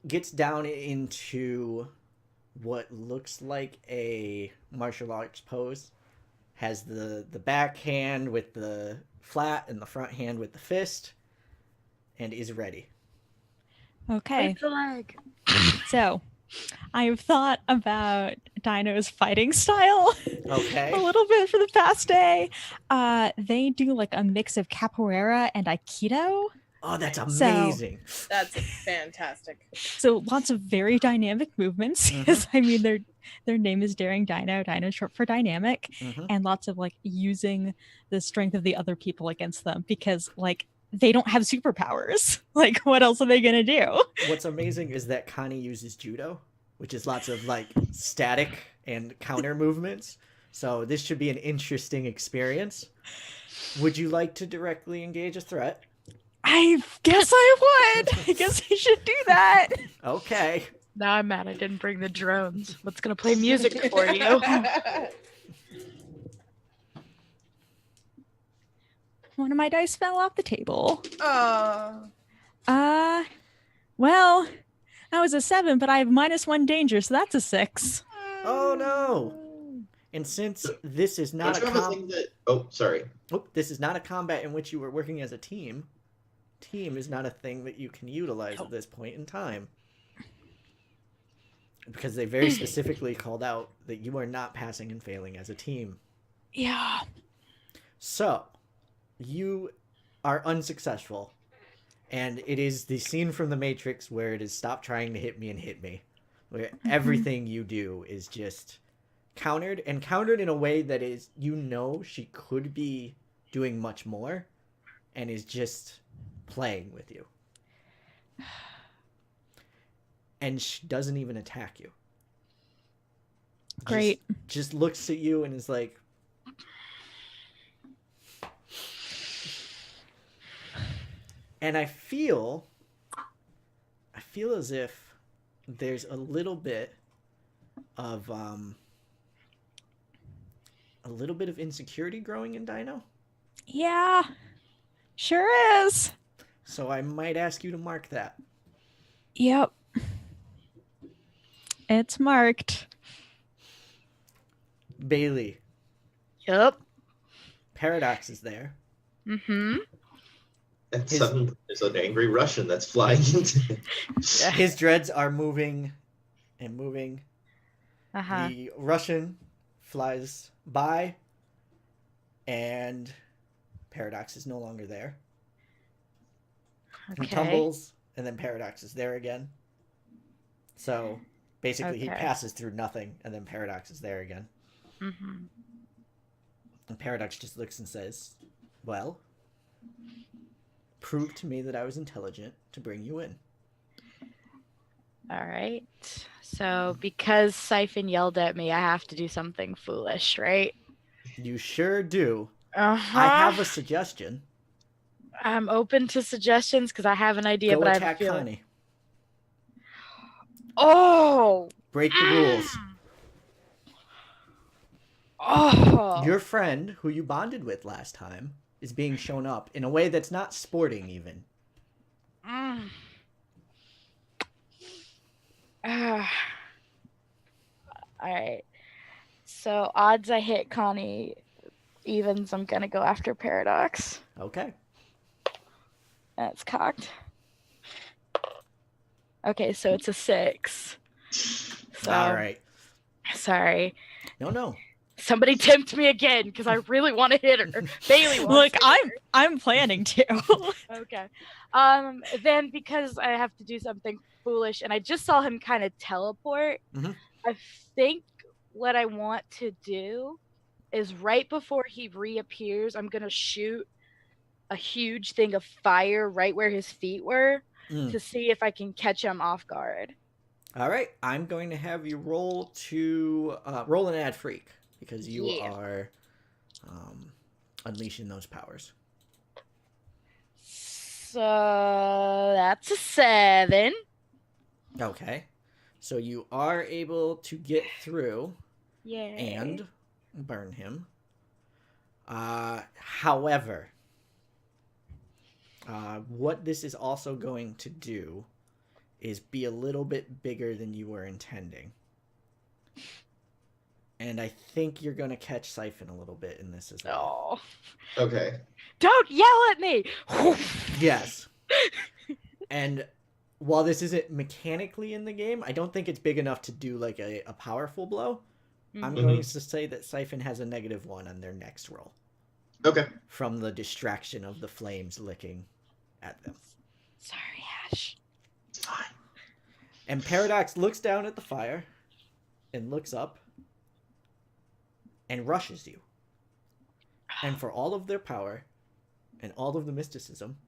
gets down into what looks like a martial arts pose. Has the back hand with the flat and the front hand with the fist, and is ready. Okay. It's a leg. So, I've thought about Dino's fighting style Okay. a little bit for the past day. They do like a mix of capoeira and aikido. Oh, that's So- amazing. That's fantastic. So lots of very dynamic movements. Because I mean, their name is Daring Dino. Dino is short for dynamic, Mhm. and lots of like using the strength of the other people against them. Because like they don't have superpowers. Like, what else are they gonna do? What's amazing is that Connie uses judo, which is lots of like static and counter movements. So this should be an interesting experience. Would you like to directly engage a threat? I guess I would. I guess I should do that. Okay. Now I'm mad I didn't bring the drones. What's gonna play music for you? One of my dice fell off the table. Oh. Well, that was a 7, but I have -1 danger, so that's a 6. Oh no. And since this is not Don't you have a thing that? Oh, sorry. this is not a combat in which you were working as a team. Team is not a thing that you can utilize at this point in time. Because they very specifically called out that you are not passing and failing as a team. Yeah. So, you are unsuccessful. And it is the scene from The Matrix where it is stop trying to hit me and hit me. Where everything you do is just countered, and countered in a way that is, you know, she could be doing much more and is just playing with you. And she doesn't even attack you. Great. Just looks at you and is like, and I feel as if there's a little bit of insecurity growing in Dino. Yeah. Sure is. So I might ask you to mark that. Yep. It's marked. Bailey, Yep. Paradox is there. Mm-hmm. And His- suddenly there's an angry Russian that's flying into. His dreads are moving and moving. Uh-huh. The Russian flies by, and Paradox is no longer there. He Okay. tumbles, and then Paradox is there again. So basically, he Okay. passes through nothing, and then Paradox is there again. Mm-hmm. And Paradox just looks and says, "Well, prove to me that I was intelligent to bring you in." All right. So because Siphon yelled at me, I have to do something foolish, right? You sure do. Uh-huh. I have a suggestion. I'm open to suggestions because I have an idea, Go but I have a attack feeling. Connie. Oh. Break the rules. Oh. Your friend, who you bonded with last time, is being shown up in a way that's not sporting even. Mm. All right. So odds I hit Connie, evens I'm gonna go after Paradox. Okay. That's cocked. Okay, so it's a 6. So All right. sorry. No. Somebody tempt me again because I really want to hit her. Bailey wants Look, to hit her. I'm planning to. Okay. Then because I have to do something foolish, and I just saw him kind of teleport, Mhm. I think what I want to do is right before he reappears, I'm gonna shoot a huge thing of fire right where his feet were Mm. to see if I can catch him off guard. All right. I'm going to have you roll an ad freak because you Yeah. are unleashing those powers. So that's a 7. Okay. So you are able to get through Yay. and burn him. However, what this is also going to do is be a little bit bigger than you were intending. And I think you're going to catch Siphon a little bit in this as well. Oh. Okay. Don't yell at me. Yes. And while this isn't mechanically in the game, I don't think it's big enough to do like a powerful blow. I'm Mhm. going to say that Siphon has a -1 on their next roll Okay. from the distraction of the flames licking at them. Sorry, Ash. It's fine. And Paradox looks down at the fire and looks up and rushes you. And for all of their power and all of the mysticism,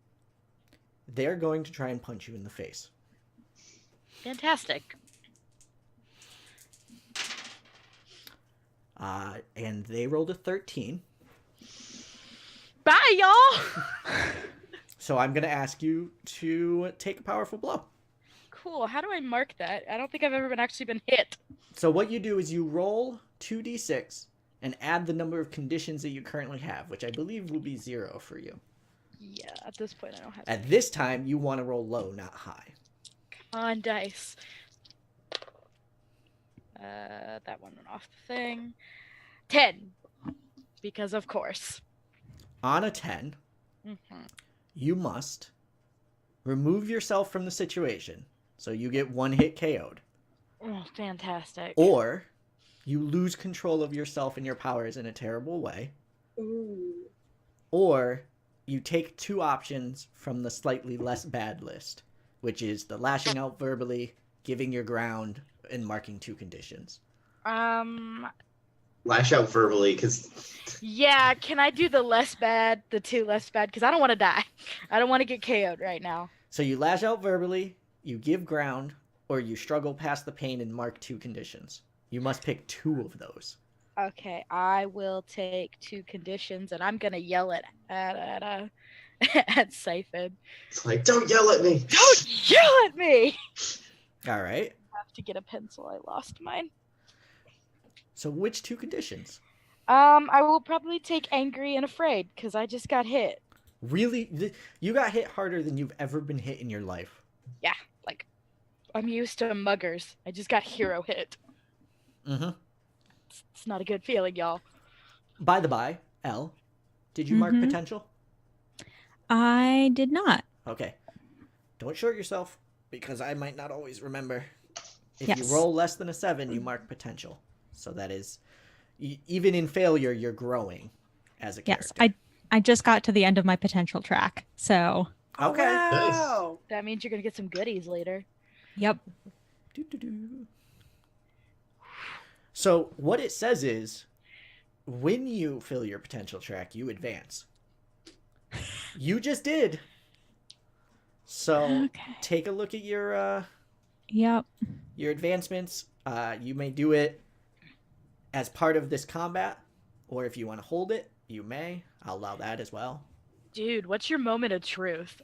they're going to try and punch you in the face. Fantastic. And they rolled a 13. Bye, y'all. So I'm going to ask you to take a powerful blow. Cool. How do I mark that? I don't think I've ever actually been hit. So what you do is you roll 2d6 and add the number of conditions that you currently have, which I believe will be 0 for you. Yeah, at this point I don't have. At this time, you want to roll low, not high. Come on, dice. That one went off the thing. 10. Because of course. On a 10, you must remove yourself from the situation, so you get 1 hit KO'd. Oh, fantastic. Or you lose control of yourself and your powers in a terrible way. Ooh. Or you take 2 options from the slightly less bad list, which is the lashing out verbally, giving your ground, and marking 2 conditions. Lash out verbally, because Yeah, can I do the less bad, the 2 less bad? Because I don't want to die. I don't want to get KO'd right now. So you lash out verbally, you give ground, or you struggle past the pain and mark 2 conditions. You must pick 2 of those. Okay, I will take 2 conditions, and I'm gonna yell at at Siphon. it's like, don't yell at me. Don't yell at me! All right. I have to get a pencil. I lost mine. So which 2 conditions? I will probably take angry and afraid because I just got hit. Really? You got hit harder than you've ever been hit in your life. Yeah, like I'm used to muggers. I just got hero hit. Mm-hmm. It's not a good feeling, y'all. By the by, Elle, did you mark Mhm. potential? I did not. Okay. Don't short yourself, because I might not always remember. If Yes. you roll less than a 7, you mark potential. So that is, even in failure, you're growing as a Yes, character. I just got to the end of my potential track. So, Okay. Wow. That means you're gonna get some goodies later. yep. Doo-doo-doo. So what it says is, when you fill your potential track, you advance. You just did. So Okay. take a look at your Yep. advancements. You may do it as part of this combat, or if you want to hold it, you may. I'll allow that as well. Dude, what's your moment of truth?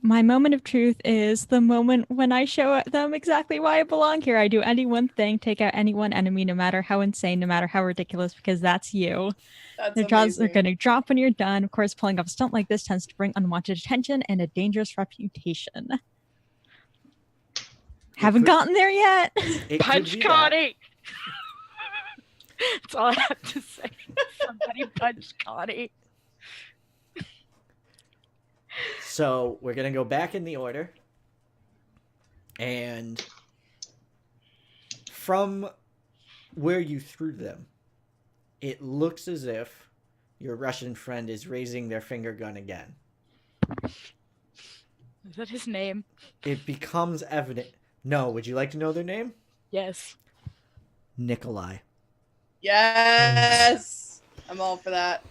My moment of truth is the moment when I show them exactly why I belong here. I do any one thing, take out any one enemy, no matter how insane, no matter how ridiculous, because that's you. That's Their jaws are amazing. going to drop when you're done. Of course, pulling off a stunt like this tends to bring unwanted attention and a dangerous reputation. Haven't could- gotten there yet. It could Punch be that. Connie! That's all I have to say. Somebody punch Connie. So we're gonna go back in the order, and from where you threw them, it looks as if your Russian friend is raising their finger gun again. Is that his name? It becomes evident. No, would you like to know their name? Yes. Nikolai. Yes. I'm all for that.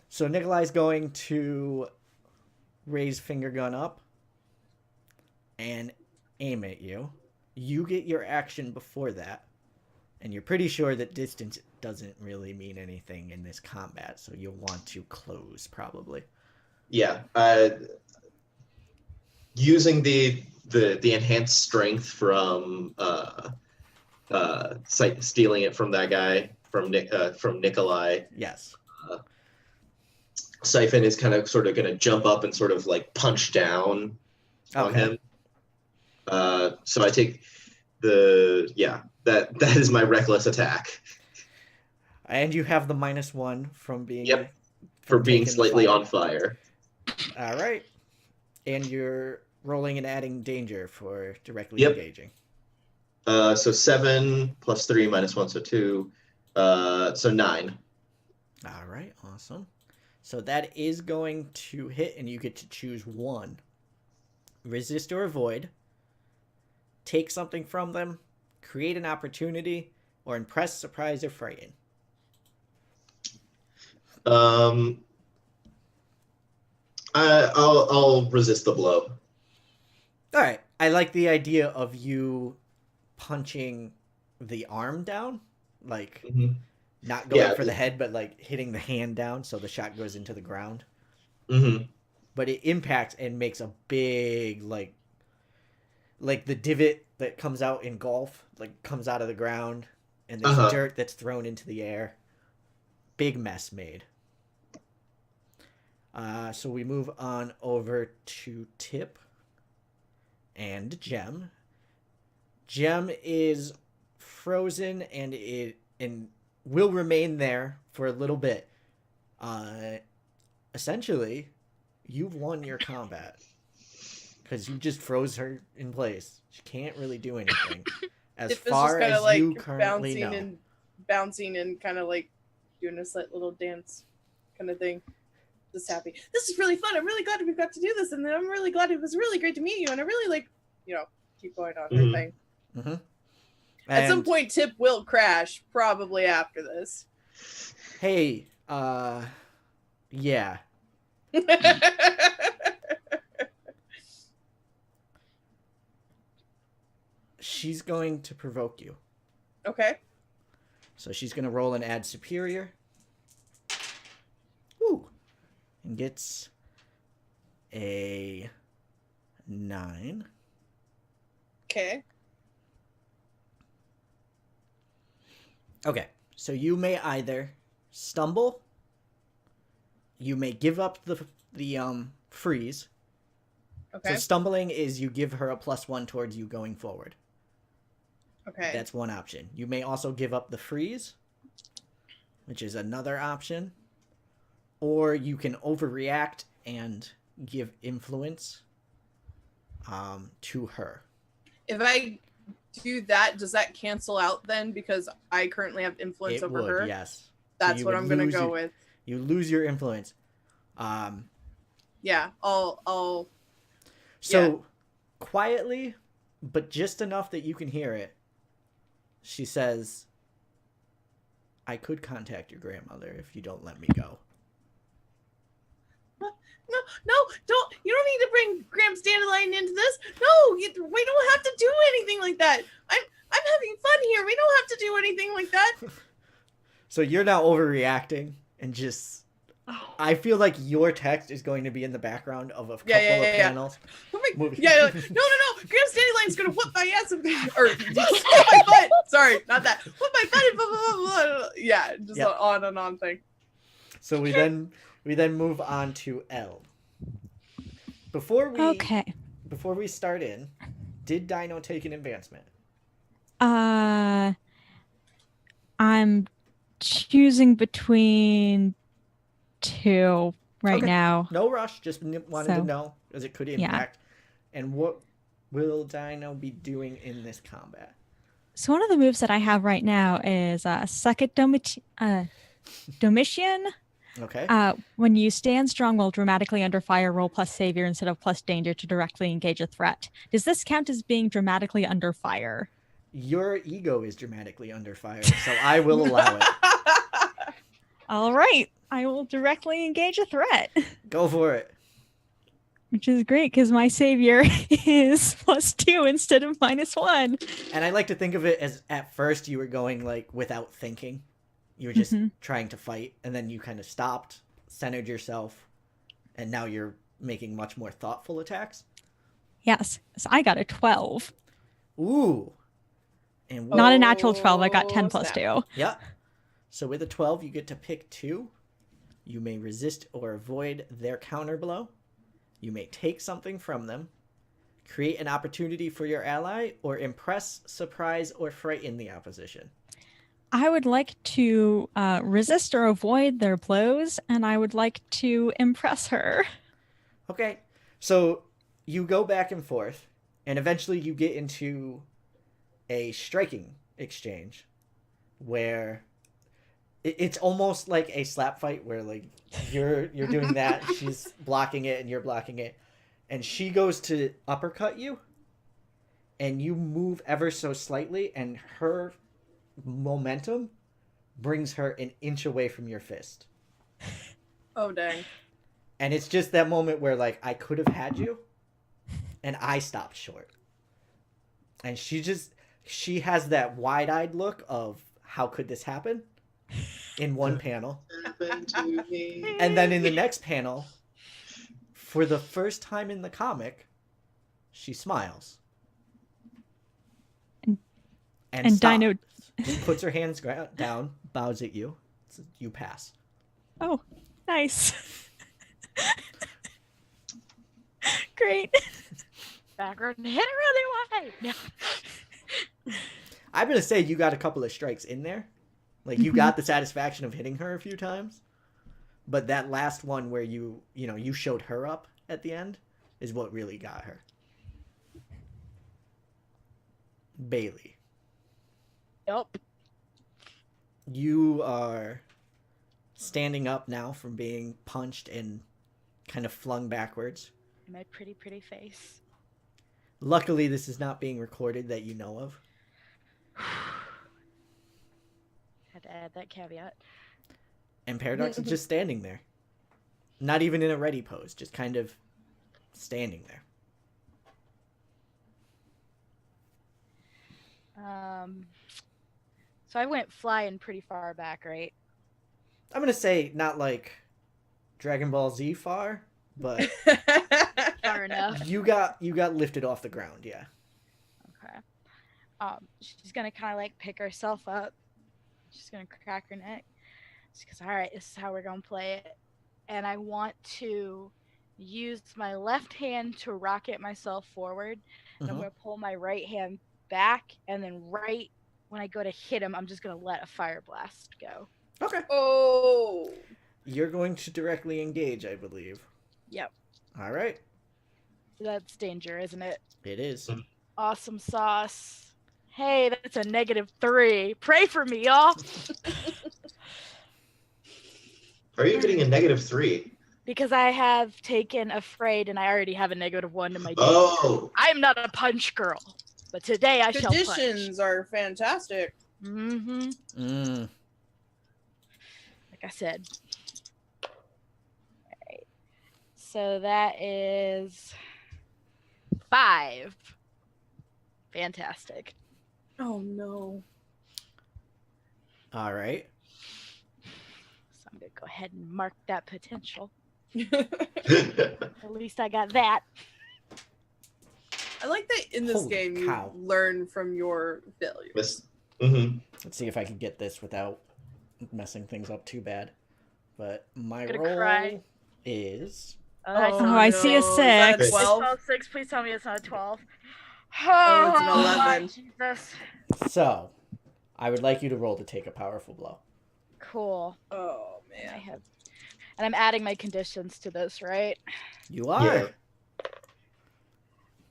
So Nikolai's going to raise finger gun up and aim at you. You get your action before that, and you're pretty sure that distance doesn't really mean anything in this combat, so you'll want to close probably. Yeah. Using the enhanced strength from stealing it from that guy from Nikolai. Yes. Siphon is kind of sort of going to jump up and sort of like punch down on him. So I take that is my reckless attack And you have the -1 from being Yep. for from being taking the slightly fire. on fire. All right. And you're rolling and adding danger for directly Yep. engaging. So 7 plus 3 minus 1, so 2. So 9. All right, awesome. So that is going to hit, and you get to choose one. Resist or avoid. Take something from them. Create an opportunity. Or impress, surprise, or frighten. I'll resist the blow. All right. I like the idea of you punching the arm down, like Mhm. not going Yeah. for the head, but like hitting the hand down so the shot goes into the ground. Mm-hmm. But it impacts and makes a big like the divot that comes out in golf, like comes out of the ground, and there's Uh-huh. dirt that's thrown into the air. Big mess made. So we move on over to Tip and Gem. Gem is frozen and will remain there for a little bit. Essentially, you've won your combat because you just froze her in place. She can't really do anything as Tip is just far kind as of like you currently bouncing and kind of like doing a slight little dance kind of thing. Just happy. This is really fun. I'm really glad we got to do this, and I'm really glad it was really great to meet you. And I really like, keep going on her Mhm. thing. know. At some point, Tip will crash, probably after this. Hey, yeah. She's going to provoke you. Okay. So she's going to roll and add superior. Ooh. And gets a 9. Okay. Okay. So you may either stumble, you may give up the freeze. Okay. So stumbling is you give her a +1 towards you going forward. Okay. That's one option. You may also give up the freeze, which is another option. Or you can overreact and give influence to her. If I do that, does that cancel out then? Because I currently have influence It over would, her. yes. That's you what would I'm gonna lose go your- with. You lose your influence. Yeah. I'll. So quietly, but just enough that you can hear it, she says, I could contact your grandmother if you don't let me go. No, don't. You don't need to bring Gramps Dandelion into this. No, we don't have to do anything like that. I'm having fun here. We don't have to do anything like that. So you're now overreacting and just... I feel like your text is going to be in the background of a couple of panels. Oh my, Movie. no. Gramps Dandelion's gonna whoop my ass or whoop my butt. Sorry, not that. Whoop my butt. And blah, blah, blah, blah. Yeah, just Yep. an on and on thing. So we then move on to L. Before we start in, did Dino take an advancement? I'm choosing between 2 right Okay. now. No rush, just wanted to So, know as it could impact. And what will Dino be doing in this combat? So one of the moves that I have right now is Second Domitian. Okay. When you stand strong while dramatically under fire, roll plus savior instead of plus danger to directly engage a threat. Does this count as being dramatically under fire? Your ego is dramatically under fire, so I will allow it. All right. I will directly engage a threat, Go for it. which is great because my savior is +2 instead of -1. And I like to think of it as at first you were going like without thinking. You were just trying to fight, and then you kind of stopped, centered yourself, and now you're making much more thoughtful attacks. Yes. So I got a 12. Ooh. And Not a natural 12. I got Oh, 10 plus snap. 2. yeah. So with a 12, you get to pick 2. You may resist or avoid their counter blow. You may take something from them, create an opportunity for your ally, or impress, surprise, or frighten the opposition. I would like to resist or avoid their blows, and I would like to impress her. Okay. So you go back and forth, and eventually you get into a striking exchange where it's almost like a slap fight where like you're doing that, she's blocking it and you're blocking it, and she goes to uppercut you, and you move ever so slightly, and her momentum brings her an inch away from your fist. Oh dang. And it's just that moment where, like, I could have had you, and I stopped short. And she has that wide-eyed look of, how could this happen? In one panel. Happened to me. And then in the next panel, for the first time in the comic, she smiles. And stops. Dino. Just puts her hands down, bows at you. You pass. Oh, nice. Great. Backward and hit it really wide. No. I'm gonna say you got a couple of strikes in there. Like, you got the satisfaction of hitting her a few times. But that last one where you showed her up at the end is what really got her. Bailey, Nope. you are standing up now from being punched and kind of flung backwards. My pretty, pretty face. Luckily, this is not being recorded that you know of. Had to add that caveat. And Paradox is just standing there. Not even in a ready pose, just kind of standing there. So I went flying pretty far back, right? I'm gonna say not like Dragon Ball Z far, but Far enough. you got lifted off the ground, yeah. Okay. She's gonna kind of like pick herself up. She's gonna crack her neck. She goes, "All right, this is how we're gonna play it." And I want to use my left hand to rocket myself forward. And I'm Mhm. gonna pull my right hand back, and then right when I go to hit him, I'm just gonna let a fire blast go. Okay. Oh. You're going to directly engage, I believe. Yep. All right. That's danger, isn't it? It is. Awesome sauce. Hey, that's a -3. Pray for me, y'all. How are you getting a -3? Because I have taken Afraid and I already have a -1 to my danger. Oh, I'm not a punch girl, but today I shall punch. Conditions are fantastic. Mm-hmm. Mm. Like I said. Alright. So that is 5. Fantastic. Oh no. All right. So I'm gonna go ahead and mark that potential. I At least I got that. like that in this Holy game you cow. learn from your failures. Miss. Mm-hmm. Let's see if I can get this without messing things up too bad. But my Gonna roll cry. is Oh, I see a Is that 6. 12? 6. Please tell me it's not a 12. Oh, it's an 11. Jesus. so. I would like you to roll to take a powerful blow. Cool. Oh I man. have, and I'm adding my conditions to this, right? You are. Yeah.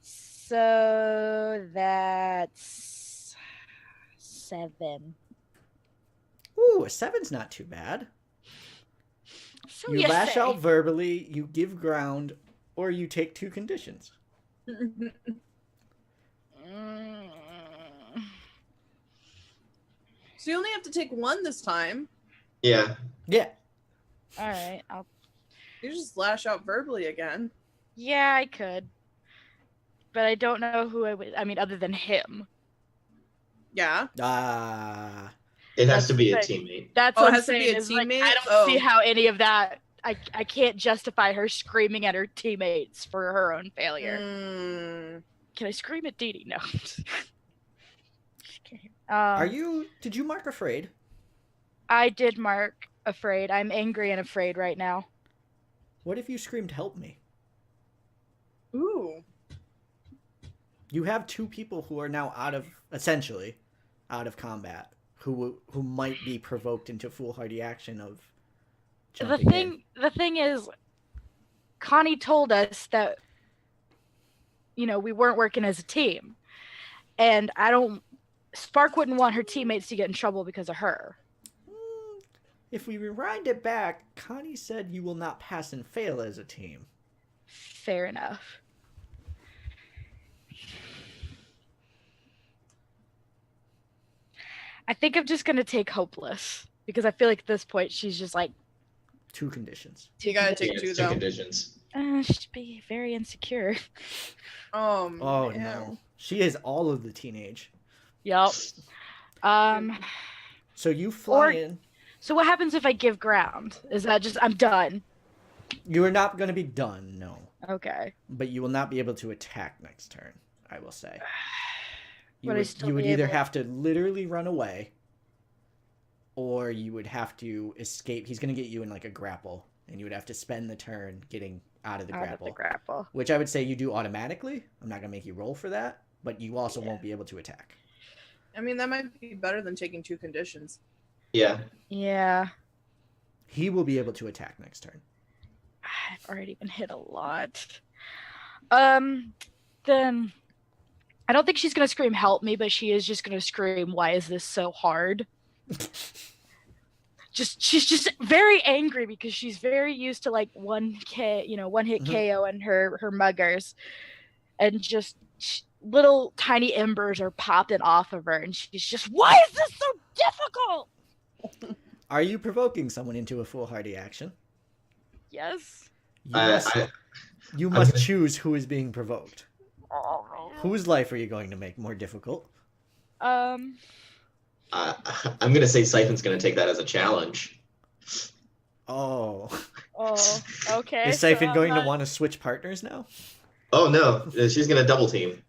So that's 7. Ooh, a 7's not too bad. So You lash say. out verbally, you give ground, or you take 2 conditions. Mm. So you only have to take one this time. Yeah. Yeah. All right. You just lash out verbally again. Yeah, I could, but I don't know who I would. I mean, other than him. Yeah. It has to be a That's teammate. That's Oh, it what I'm has to be saying. a Is like, teammate? I don't Oh. see how any of that. I can't justify her screaming at her teammates for her own failure. Mm. Can I scream at Dee Dee? No. Just kidding. Did you mark afraid? I did mark Afraid. I'm angry and afraid right now. What if you screamed help me? Ooh. You have 2 people who are now essentially out of combat, who might be provoked into foolhardy action of jumping in. The thing is, Connie told us that we weren't working as a team, and Spark wouldn't want her teammates to get in trouble because of her. If we rewind it back, Connie said you will not pass and fail as a team. Fair enough. I think I'm just gonna take Hopeless because I feel like at this point she's just like 2 conditions. You gotta Yeah, take it's two, 2 though. conditions. She'd be very insecure. Oh man. no. She is all of the teenage. Yup. So you fly Or- in. So what happens if I give ground? Is that just I'm done? You are not going to be done, no. Okay. But you will not be able to attack next turn, I will say. Would I still you would be either able- have to literally run away, or you would have to escape. He's going to get you in like a grapple, and you would have to spend the turn getting out of the Out of grapple. the grapple. Which I would say you do automatically. I'm not going to make you roll for that, but you also won't be able to attack. I mean, that might be better than taking 2 conditions. Yeah. Yeah. He will be able to attack next turn. I've already been hit a lot. Then I don't think she's gonna scream help me, but she is just gonna scream, why is this so hard? She's just very angry because she's very used to like one hit Mhm. KO and her muggers, and just little tiny embers are popping off of her, and she's just, why is this so difficult? Are you provoking someone into a foolhardy action? Yes. You must, you I'm must gonna- choose who is being provoked. Oh, Whose life are you going to make more difficult? I'm gonna say Siphon's gonna take that as a challenge. Oh. Oh, okay. Is so Siphon I'm going to not- want to switch partners now? Oh no, she's gonna double team.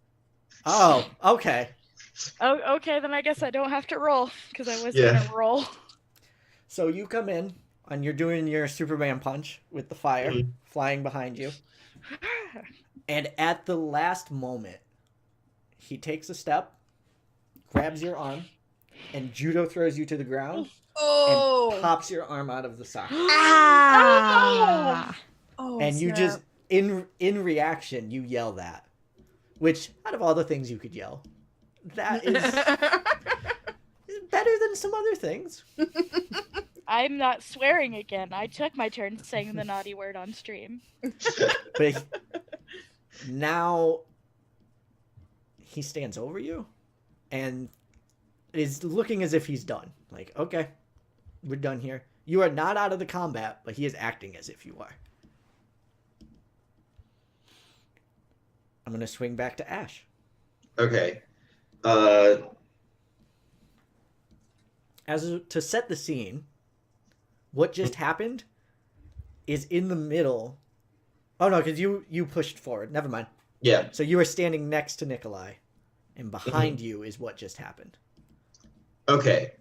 Oh, okay. Oh, okay, then I guess I don't have to roll because I was Yeah. gonna roll. So you come in and you're doing your Superman punch with the fire Mhm. flying behind you. And at the last moment, he takes a step, grabs your arm, and judo throws you to the ground Oh! and pops your arm out of the socket. Ah! Oh, And you snap. just in reaction you yell that. Which out of all the things you could yell, that is better than some other things. I'm not swearing again. I took my turn saying the naughty word on stream. But now he stands over you and is looking as if he's done. Like, okay, we're done here. You are not out of the combat, but he is acting as if you are. I'm going to swing back to Ash. Okay. To set the scene, what just happened is in the middle. Oh, no, because you pushed forward. Never mind. Yeah. So you are standing next to Nikolai, and behind you is what just happened. Okay.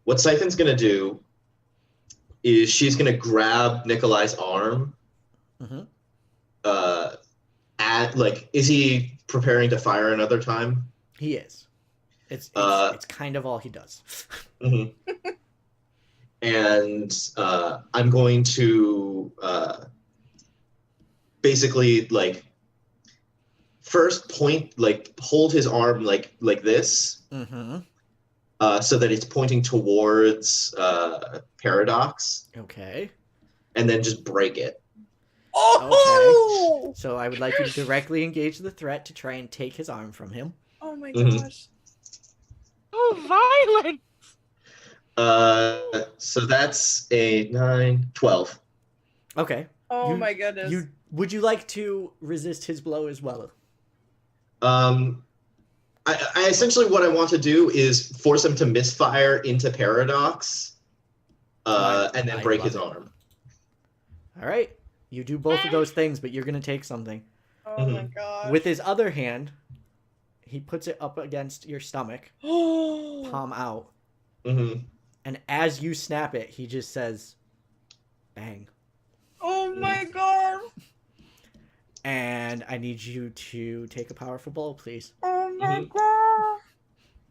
What Siphon's gonna do is she's gonna grab Nikolai's arm. Mhm. Is he preparing to fire another time? He is. It's kind of all he does. Mm-hmm. And I'm going to basically first point, hold his arm like this, Mm-hmm. so that it's pointing towards Paradox, Okay. and then just break it. Oh! So I would like you to directly engage the threat to try and take his arm from him. Oh my Mhm. gosh. Oh, violent! So that's a 9, 12. Okay. Oh You- my goodness. Would you like to resist his blow as well? I essentially what I want to do is force him to misfire into Paradox, and then I break love his it. arm. All right. You do both of those things, but you're going to take something. Oh my gosh. With his other hand, he puts it up against your stomach, Oh. palm out, Hmm. and as you snap it, he just says, bang. Oh my god. And I need you to take a powerful blow, please. Oh my Mhm. god.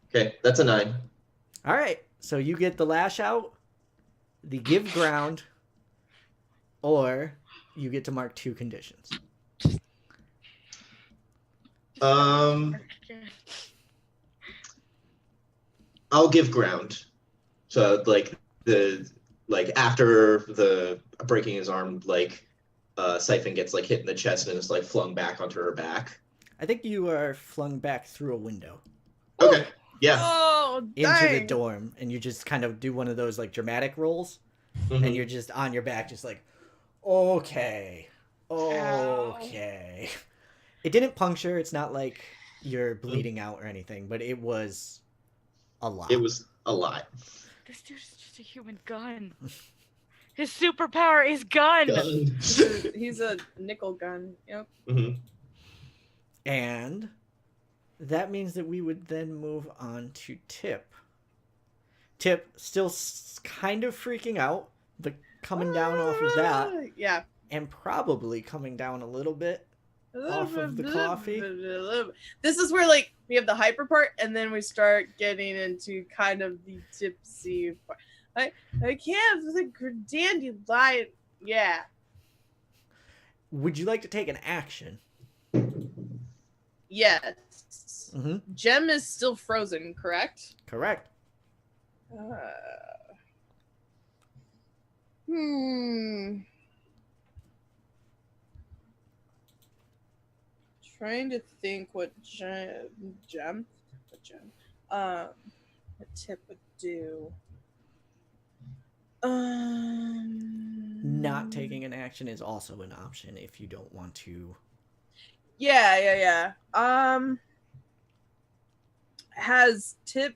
Okay, that's a 9. All right. So you get the lash out, the give ground, or you get to mark 2 conditions. I'll give ground. So after the breaking his arm, Siphon gets hit in the chest and is flung back onto her back. I think you are flung back through a window. Okay. Yeah. Oh, into the dang. dorm, and you just kind of do one of those like dramatic rolls, Mhm. and you're just on your back, just like, okay. It didn't puncture. It's not like you're bleeding out or anything, but it was a lot. It was a lot. This dude's just a human gun. His superpower is gun. He's a nickel gun. Yep. Mhm. And that means that we would then move on to Tip. Tip still kind of freaking out, but coming down off of that, Yeah. and probably coming down a little bit off of the coffee. This is where like we have the hyper part, and then we start getting into kind of the tipsy part. I can't the dandelion. Yeah. Would you like to take an action? Yes. Mm-hmm. Gem is still frozen, correct? Correct. Trying to think what a tip would do. Not taking an action is also an option if you don't want to. Yeah. Has Tip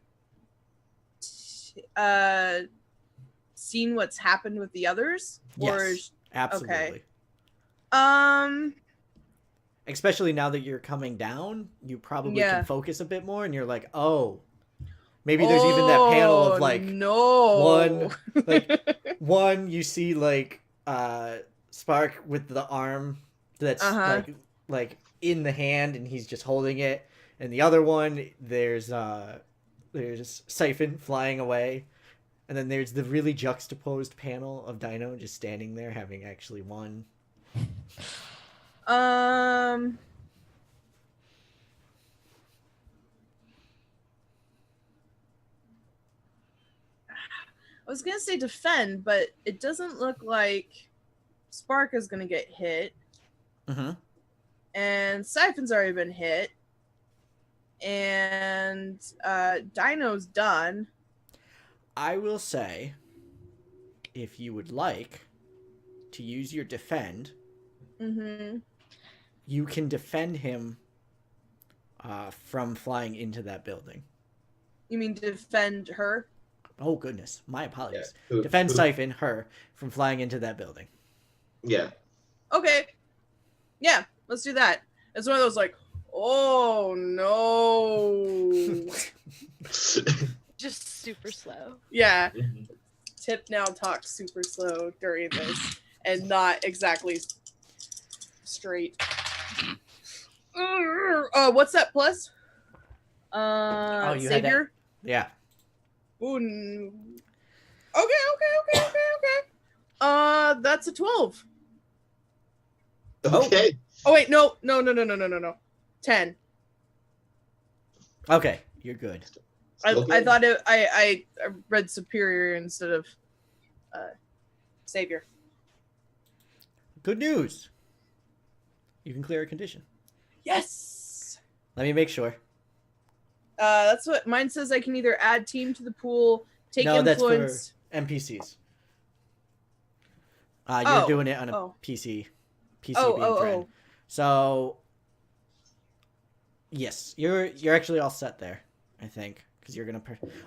seen what's happened with the others? Yes, absolutely. Okay. Especially now that you're coming down, you probably Yeah. can focus a bit more, and you're like, oh, maybe there's even that panel of like no one you see like Spark with the arm that's like in the hand, and he's just holding it, and the other one there's Siphon flying away, and then there's the really juxtaposed panel of Dino just standing there having actually won. I was gonna say defend, but it doesn't look like Spark is gonna get hit. Mm-hmm. And Siphon's already been hit. And Dino's done. I will say, if you would like to use your defend, you can defend him from flying into that building. You mean defend her? Oh, goodness. My apologies. Yeah. Defend Siphon, her, from flying into that building. Yeah. Okay. Yeah, let's do that. It's one of those like, oh no. Just super slow. Yeah. Mhm. Tip now talks super slow during this and not exactly straight. What's that plus? you had Savior? Yeah. Ooh, okay. That's a 12. Okay. Oh wait, no. 10. Okay, you're good. I thought I read superior instead of savior. Good news. You can clear a condition. Yes. Let me make sure. That's what mine says. I can either add team to the pool, take No, that's influence. for NPCs. You're doing it on a oh. PC. PC Oh, being friend. So yes, you're actually all set there, I think, because you're gonna.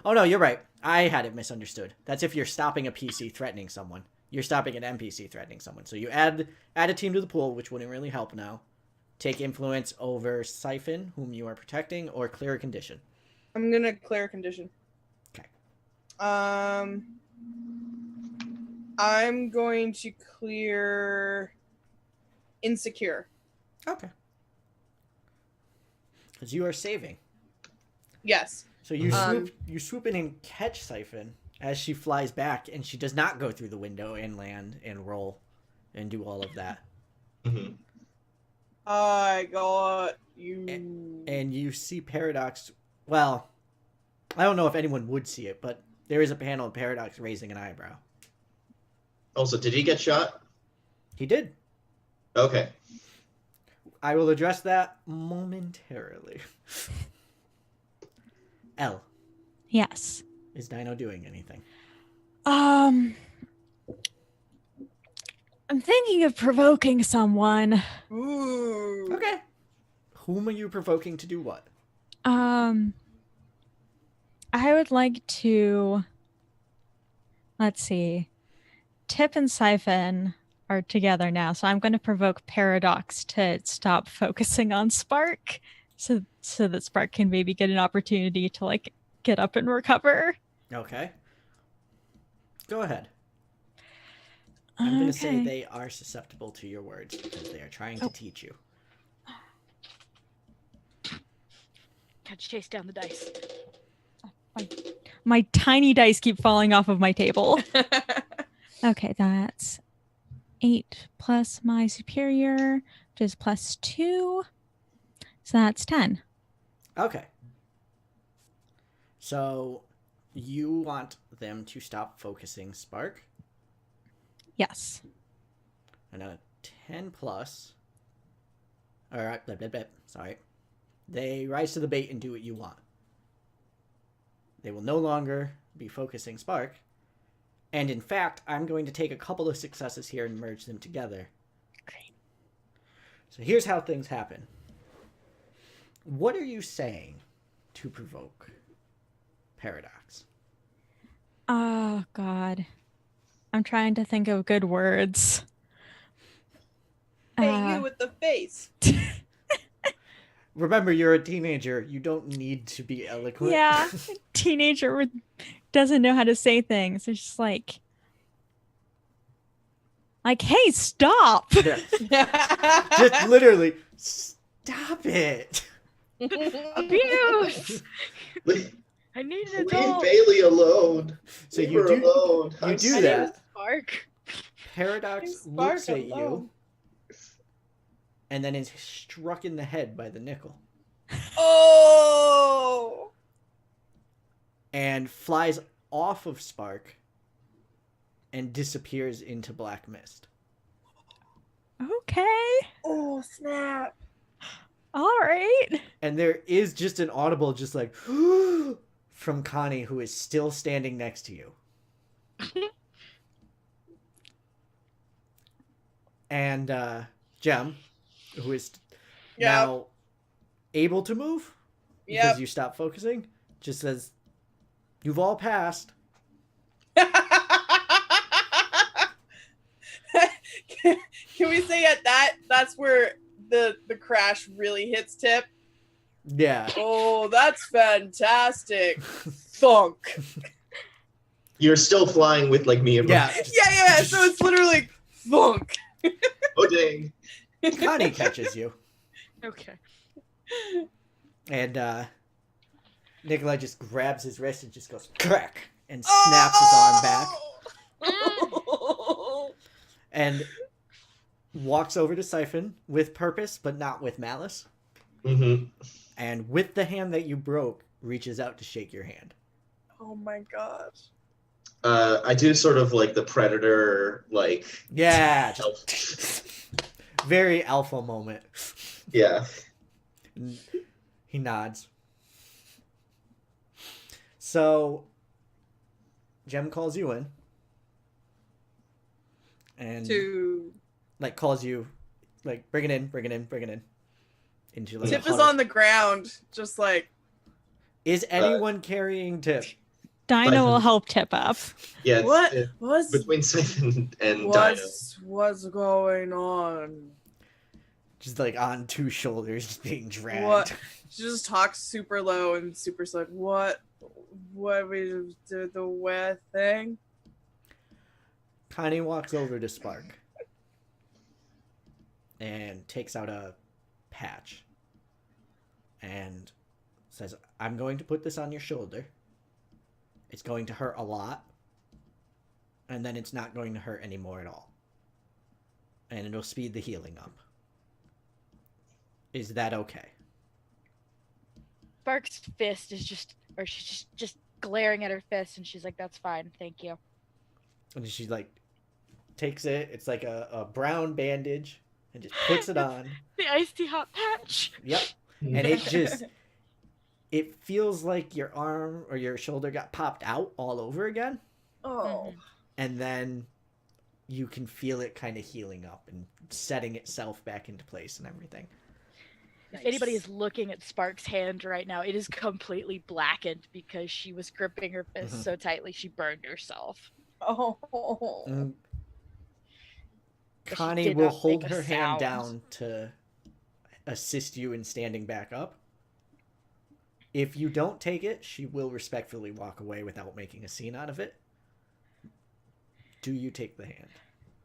Oh no, you're right. I had it misunderstood. That's if you're stopping a PC threatening someone. You're stopping an NPC threatening someone. So you add a team to the pool, which wouldn't really help now. Take influence over Siphon, whom you are protecting, or clear a condition. I'm gonna clear a condition. Okay. I'm going to clear insecure. Okay. Because you are saving. Yes. So you swoop in and catch Siphon as she flies back, and she does not go through the window and land and roll and do all of that. Mm-hmm. I got you. And you see Paradox. Well, I don't know if anyone would see it, but there is a panel of Paradox raising an eyebrow. Also, did he get shot? He did. Okay. I will address that momentarily. Elle, Yes. is Dino doing anything? I'm thinking of provoking someone. Ooh. Okay. Whom are you provoking to do what? I would like to. Let's see. Tip and Siphon are together now, so I'm going to provoke Paradox to stop focusing on Spark, so that Spark can maybe get an opportunity to like get up and recover. Okay. Go ahead. I'm going to say Okay. they are susceptible to your words because they are trying to teach you. Had to chase down the dice. My tiny dice keep falling off of my table. Okay, that's 8 plus my superior, which is +2. So that's 10. Okay. So you want them to stop focusing Spark, Yes. and a 10 plus. All right, blah, blah, blah. Sorry. They rise to the bait and do what you want. They will no longer be focusing Spark. And in fact, I'm going to take a couple of successes here and merge them together. Great. So here's how things happen. What are you saying to provoke Paradox? Oh, God. I'm trying to think of good words. Hey, you with the face. Remember, you're a teenager. You don't need to be eloquent. Yeah, teenager doesn't know how to say things. It's just like, hey, stop! Yeah. Just literally, stop it. Abuse! I need an Leave adult. Bailey alone. So Leave you her do alone. you I'm do My that. name is Spark. Paradox Spark looks at you alone. and then is struck in the head by the nickel Oh. and flies off of Spark and disappears into black mist. Okay. Oh snap. All right. And there is just an audible, just like, from Connie, who is still standing next to you. And Jem, who is now able to move because Yep. you stopped focusing, just says, "You've all passed." Can we say at that's where the crash really hits Tip? Yeah. Oh, that's fantastic. Thunk. You're still flying with like me and Yeah. Yeah, so it's literally thunk. Oh dang. Connie catches you. Okay. And Nikolai just grabs his wrist and just goes crack and snaps his arm back Oh! and walks over to Siphon with purpose but not with malice. Mm-hmm. And with the hand that you broke, reaches out to shake your hand. Oh my gosh. I do sort of like the predator, like Yeah. Just very alpha moment. yeah. He nods. So, Jem calls you in. And, To like, calls you, like, bring it in. Into, like, Tip a is hug. on the ground, just like Is anyone carrying Tip? Dino will Siphon. help Tip up. Yeah. what? It's What's between Siphon and Dino. what's going on? Just, like, on two shoulders, just being dragged. What? She just talks super low and super slow. What we did the wet thing? Connie walks over to Spark and takes out a patch and says, "I'm going to put this on your shoulder. It's going to hurt a lot, and then it's not going to hurt anymore at all. And it'll speed the healing up. Is that okay?" Spark's fist is she's just glaring at her fist, and she's like, "That's fine, thank you." And she, like, takes it. It's like a brown bandage and just puts it on. The iced tea hot patch. Yep. And it just it feels like your arm or your shoulder got popped out all over again, Oh. and then you can feel it kind of healing up and setting itself back into place and everything. If anybody Nice. is looking at Spark's hand right now, it is completely blackened because she was gripping her fist Mhm. so tightly she burned herself. Oh. Mm. But she Connie did will not hold make a her hand sound. down to assist you in standing back up. If you don't take it, she will respectfully walk away without making a scene out of it. Do you take the hand?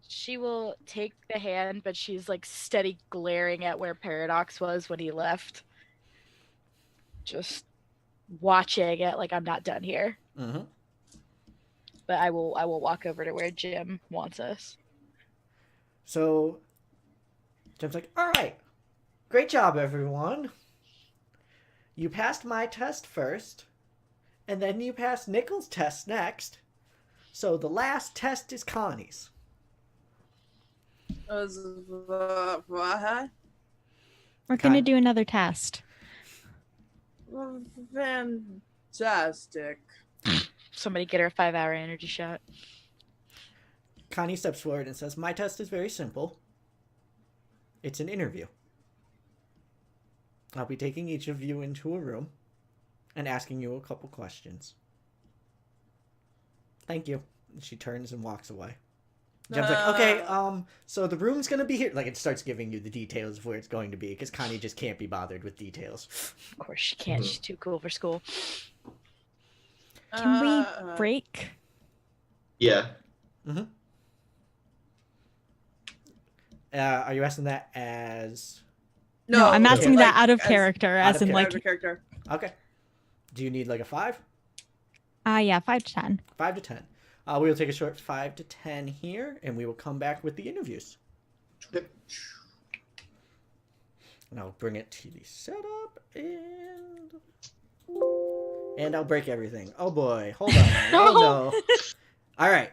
She will take the hand, but she's like steady glaring at where Paradox was when he left. Just watching it like I'm not done here. Mm-hmm. But I will walk over to where Jim wants us. So Jim's like, all right, great job, everyone. You passed my test first, and then you passed Nichols' test next. So the last test is Connie's. What? We're going to Con- do another test. Fantastic. Somebody get her a 5-hour energy shot. Connie steps forward and says, my test is very simple. It's an interview. I'll be taking each of you into a room and asking you a couple questions. Thank you. And she turns and walks away. Jem's like, okay, so the room's gonna be here. Like, it starts giving you the details of where it's going to be, because Connie just can't be bothered with details. Of course she can't. She's too cool for school. Can we break? Yeah. Are you asking that as... No, I'm asking like, that out of as- character, out as of in Out like, of character. Okay. Do you need like a 5? yeah, 5 to 10. 5 to 10. We will take a short 5 to 10 here, and we will come back with the interviews. Yep. And I'll bring it to the setup, and I'll break everything. Oh boy, hold on. Oh no. All right.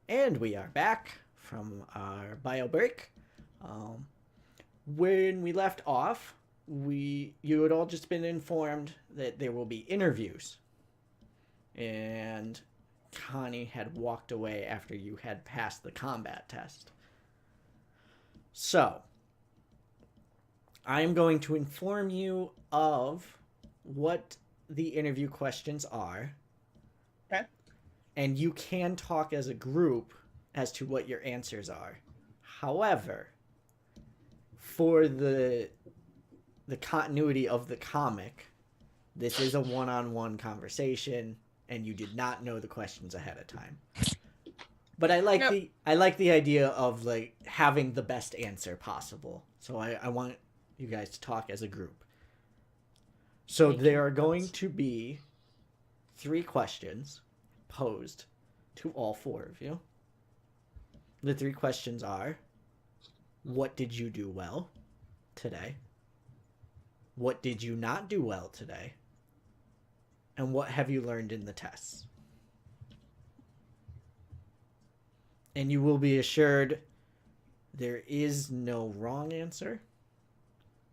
And we are back from our bio break. When we left off, you had all just been informed that there will be interviews. And Connie had walked away after you had passed the combat test. So, I'm going to inform you of what the interview questions are. Okay. And you can talk as a group as to what your answers are. However, for the continuity of the comic, this is a one-on-one conversation, and you did not know the questions ahead of time. But I like the idea of like having the best answer possible. So I want you guys to talk as a group. So there are going to be 3 questions posed to all 4 of you. The 3 questions are: what did you do well today? What did you not do well today? And what have you learned in the tests? And you will be assured there is no wrong answer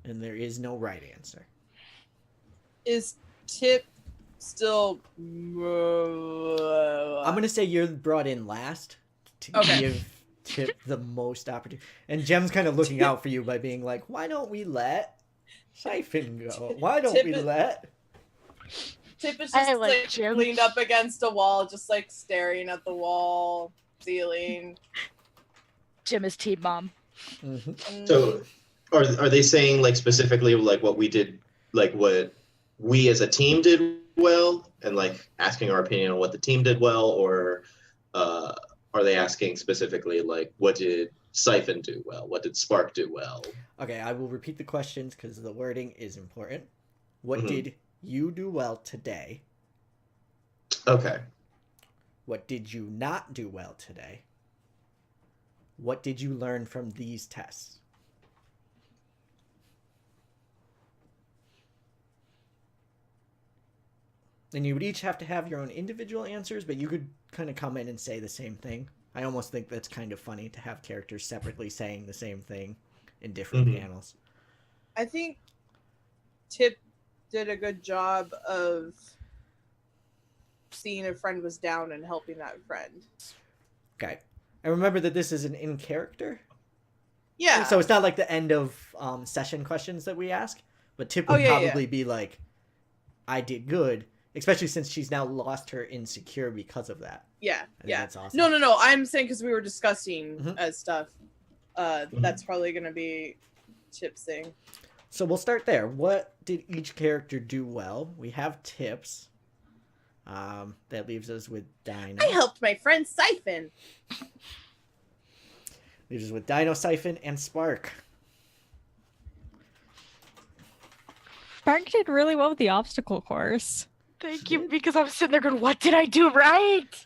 and there is no right answer. Is Tip still? I'm going to say you're brought in last to give Tip the most opportunity. And Jem's kind of looking out for you by being like, why don't we let Siphon go? Why don't we let... Tip is just like leaned up against a wall, just like staring at the wall, ceiling. Jim is team mom. Mm-hmm. So, are they saying like specifically like what we did, like what we as a team did well, and like asking our opinion on what the team did well, or are they asking specifically like what did Siphon do well, what did Spark do well? Okay, I will repeat the questions because the wording is important. What did you do well today? Okay. What did you not do well today? What did you learn from these tests? And you would each have to have your own individual answers, but you could kind of come in and say the same thing. I almost think that's kind of funny to have characters separately saying the same thing in different panels. I think Tip did a good job of seeing a friend was down and helping that friend. Okay. And remember that this is an in-character. Yeah. So it's not like the end of session questions that we ask, but Tip would probably be like, I did good, especially since she's now lost her insecure because of that. Yeah. That's awesome. No. I'm saying because we were discussing stuff. That's probably going to be Tip's thing. So we'll start there. What did each character do well? We have tips. That leaves us with Dino. I helped my friend Siphon. Leaves us with Dino, Siphon, and Spark. Spark did really well with the obstacle course. Thank you, because I'm sitting there going, what did I do right?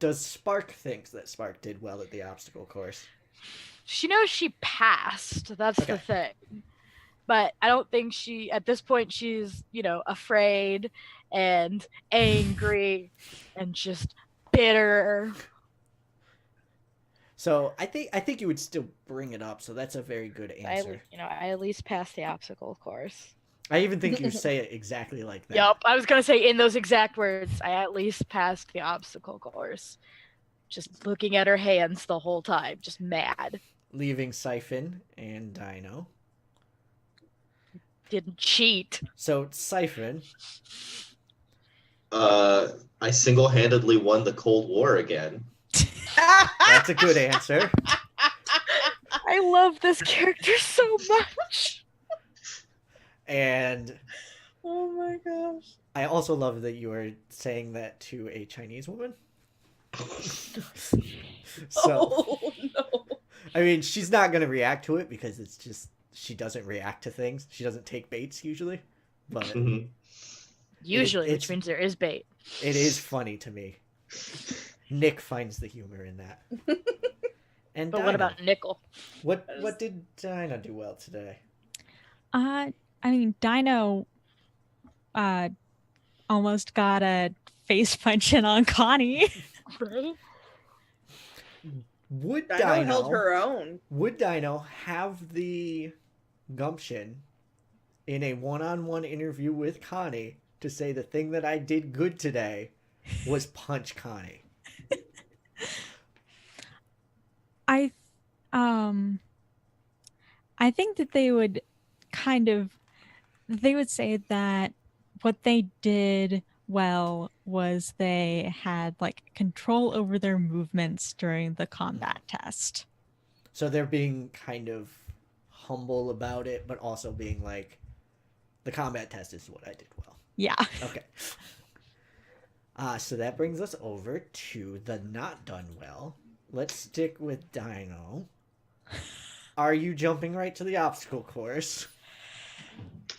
Does Spark think that Spark did well at the obstacle course? She knows she passed. That's the thing. But I don't think at this point, she's, afraid and angry and just bitter. So I think you would still bring it up. So that's a very good answer. I at least passed the obstacle course. I even think you say it exactly like that. Yep, I was gonna say in those exact words. I at least passed the obstacle course. Just looking at her hands the whole time, just mad. Leaving Siphon and Dino. Didn't cheat. So Siphon. I single-handedly won the Cold War again. That's a good answer. I love this character so much. And oh my gosh. I also love that you are saying that to a Chinese woman. Oh no. I mean, she's not going to react to it because it's just she doesn't react to things. She doesn't take baits usually. But usually, which means there is bait. It is funny to me. Nick finds the humor in that. And but Dinah, what about Nickel? What did Dinah do well today? I mean, Dino almost got a face punch in on Connie. Right? Would Dino held Dino, her own. would Dino have the gumption in a one-on-one interview with Connie to say the thing that I did good today was punch Connie? I I think that they would say that what they did well was they had like control over their movements during the combat test. So they're being kind of humble about it, but also being like, the combat test is what I did well. Yeah. Okay. So that brings us over to the not done well. Let's stick with Dino. Are you jumping right to the obstacle course?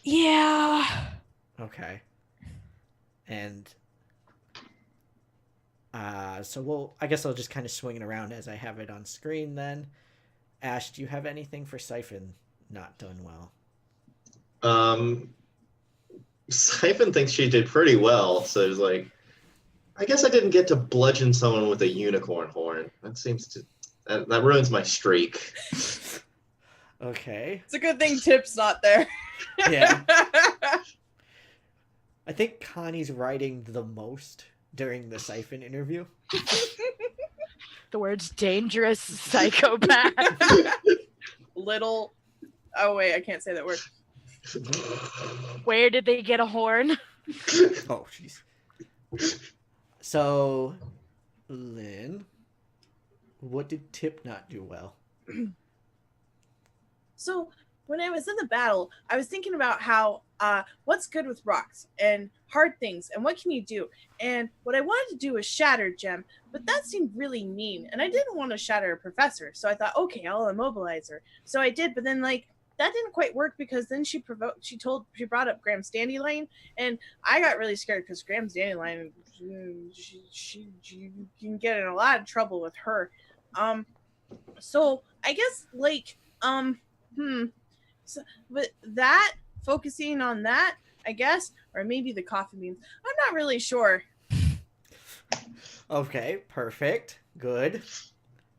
Yeah. Okay. And so I guess I'll just kind of swing it around as I have it on screen then. Ash, do you have anything for Siphon not done well? Siphon thinks she did pretty well, so it's like, I guess I didn't get to bludgeon someone with a unicorn horn. That ruins my streak. Okay. It's a good thing Tip's not there. Yeah. I think Connie's writing the most during the Siphon interview. The words dangerous psychopath. Little. Oh wait, I can't say that word. Where did they get a horn? Oh, jeez. So, Lynn, what did Tip not do well? So when I was in the battle, I was thinking about how what's good with rocks and hard things and what can you do? And what I wanted to do was shatter Gem, but that seemed really mean. And I didn't want to shatter a professor. So I thought, okay, I'll immobilize her. So I did, but then like that didn't quite work because then she brought up Graham's Dandelion, and I got really scared because Graham's Dandelion, she you can get in a lot of trouble with her. So I guess like so, but that focusing on that, I guess, or maybe the coffee beans. I'm not really sure. Okay, perfect. Good.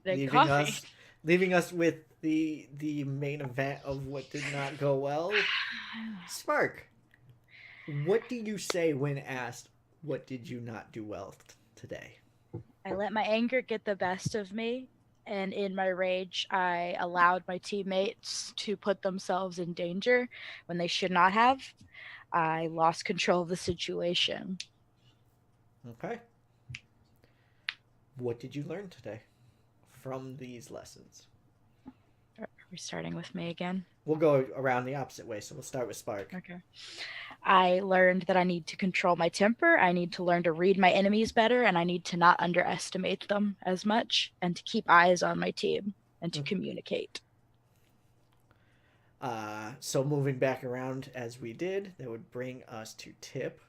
The coffee. Leaving us with the main event of what did not go well. Spark, what do you say when asked, what did you not do well today? I let my anger get the best of me, and in my rage, I allowed my teammates to put themselves in danger when they should not have. I lost control of the situation. Okay. What did you learn today from these lessons? Are we starting with me again? We'll go around the opposite way, so we'll start with Spark. Okay. I learned that I need to control my temper. I need to learn to read my enemies better, and I need to not underestimate them as much, and to keep eyes on my team and to communicate. So moving back around as we did, that would bring us to Tip.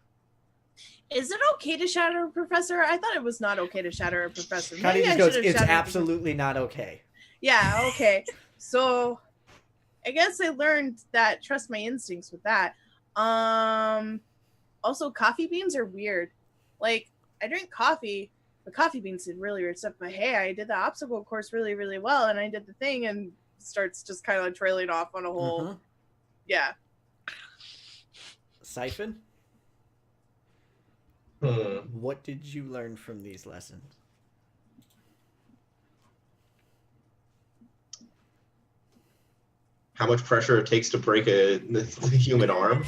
Is it okay to shatter a professor? I thought it was not okay to shatter a professor. Connie Maybe just I goes, should have it's shattered a absolutely not okay. Yeah, okay. So I guess I learned that trust my instincts with that. Also coffee beans are weird. Like I drink coffee, but coffee beans did really weird stuff. But hey, I did the obstacle course really, really well, and I did the thing and starts just kind of trailing off on a whole yeah. Siphon, what did you learn from these lessons? How much pressure it takes to break a human arm.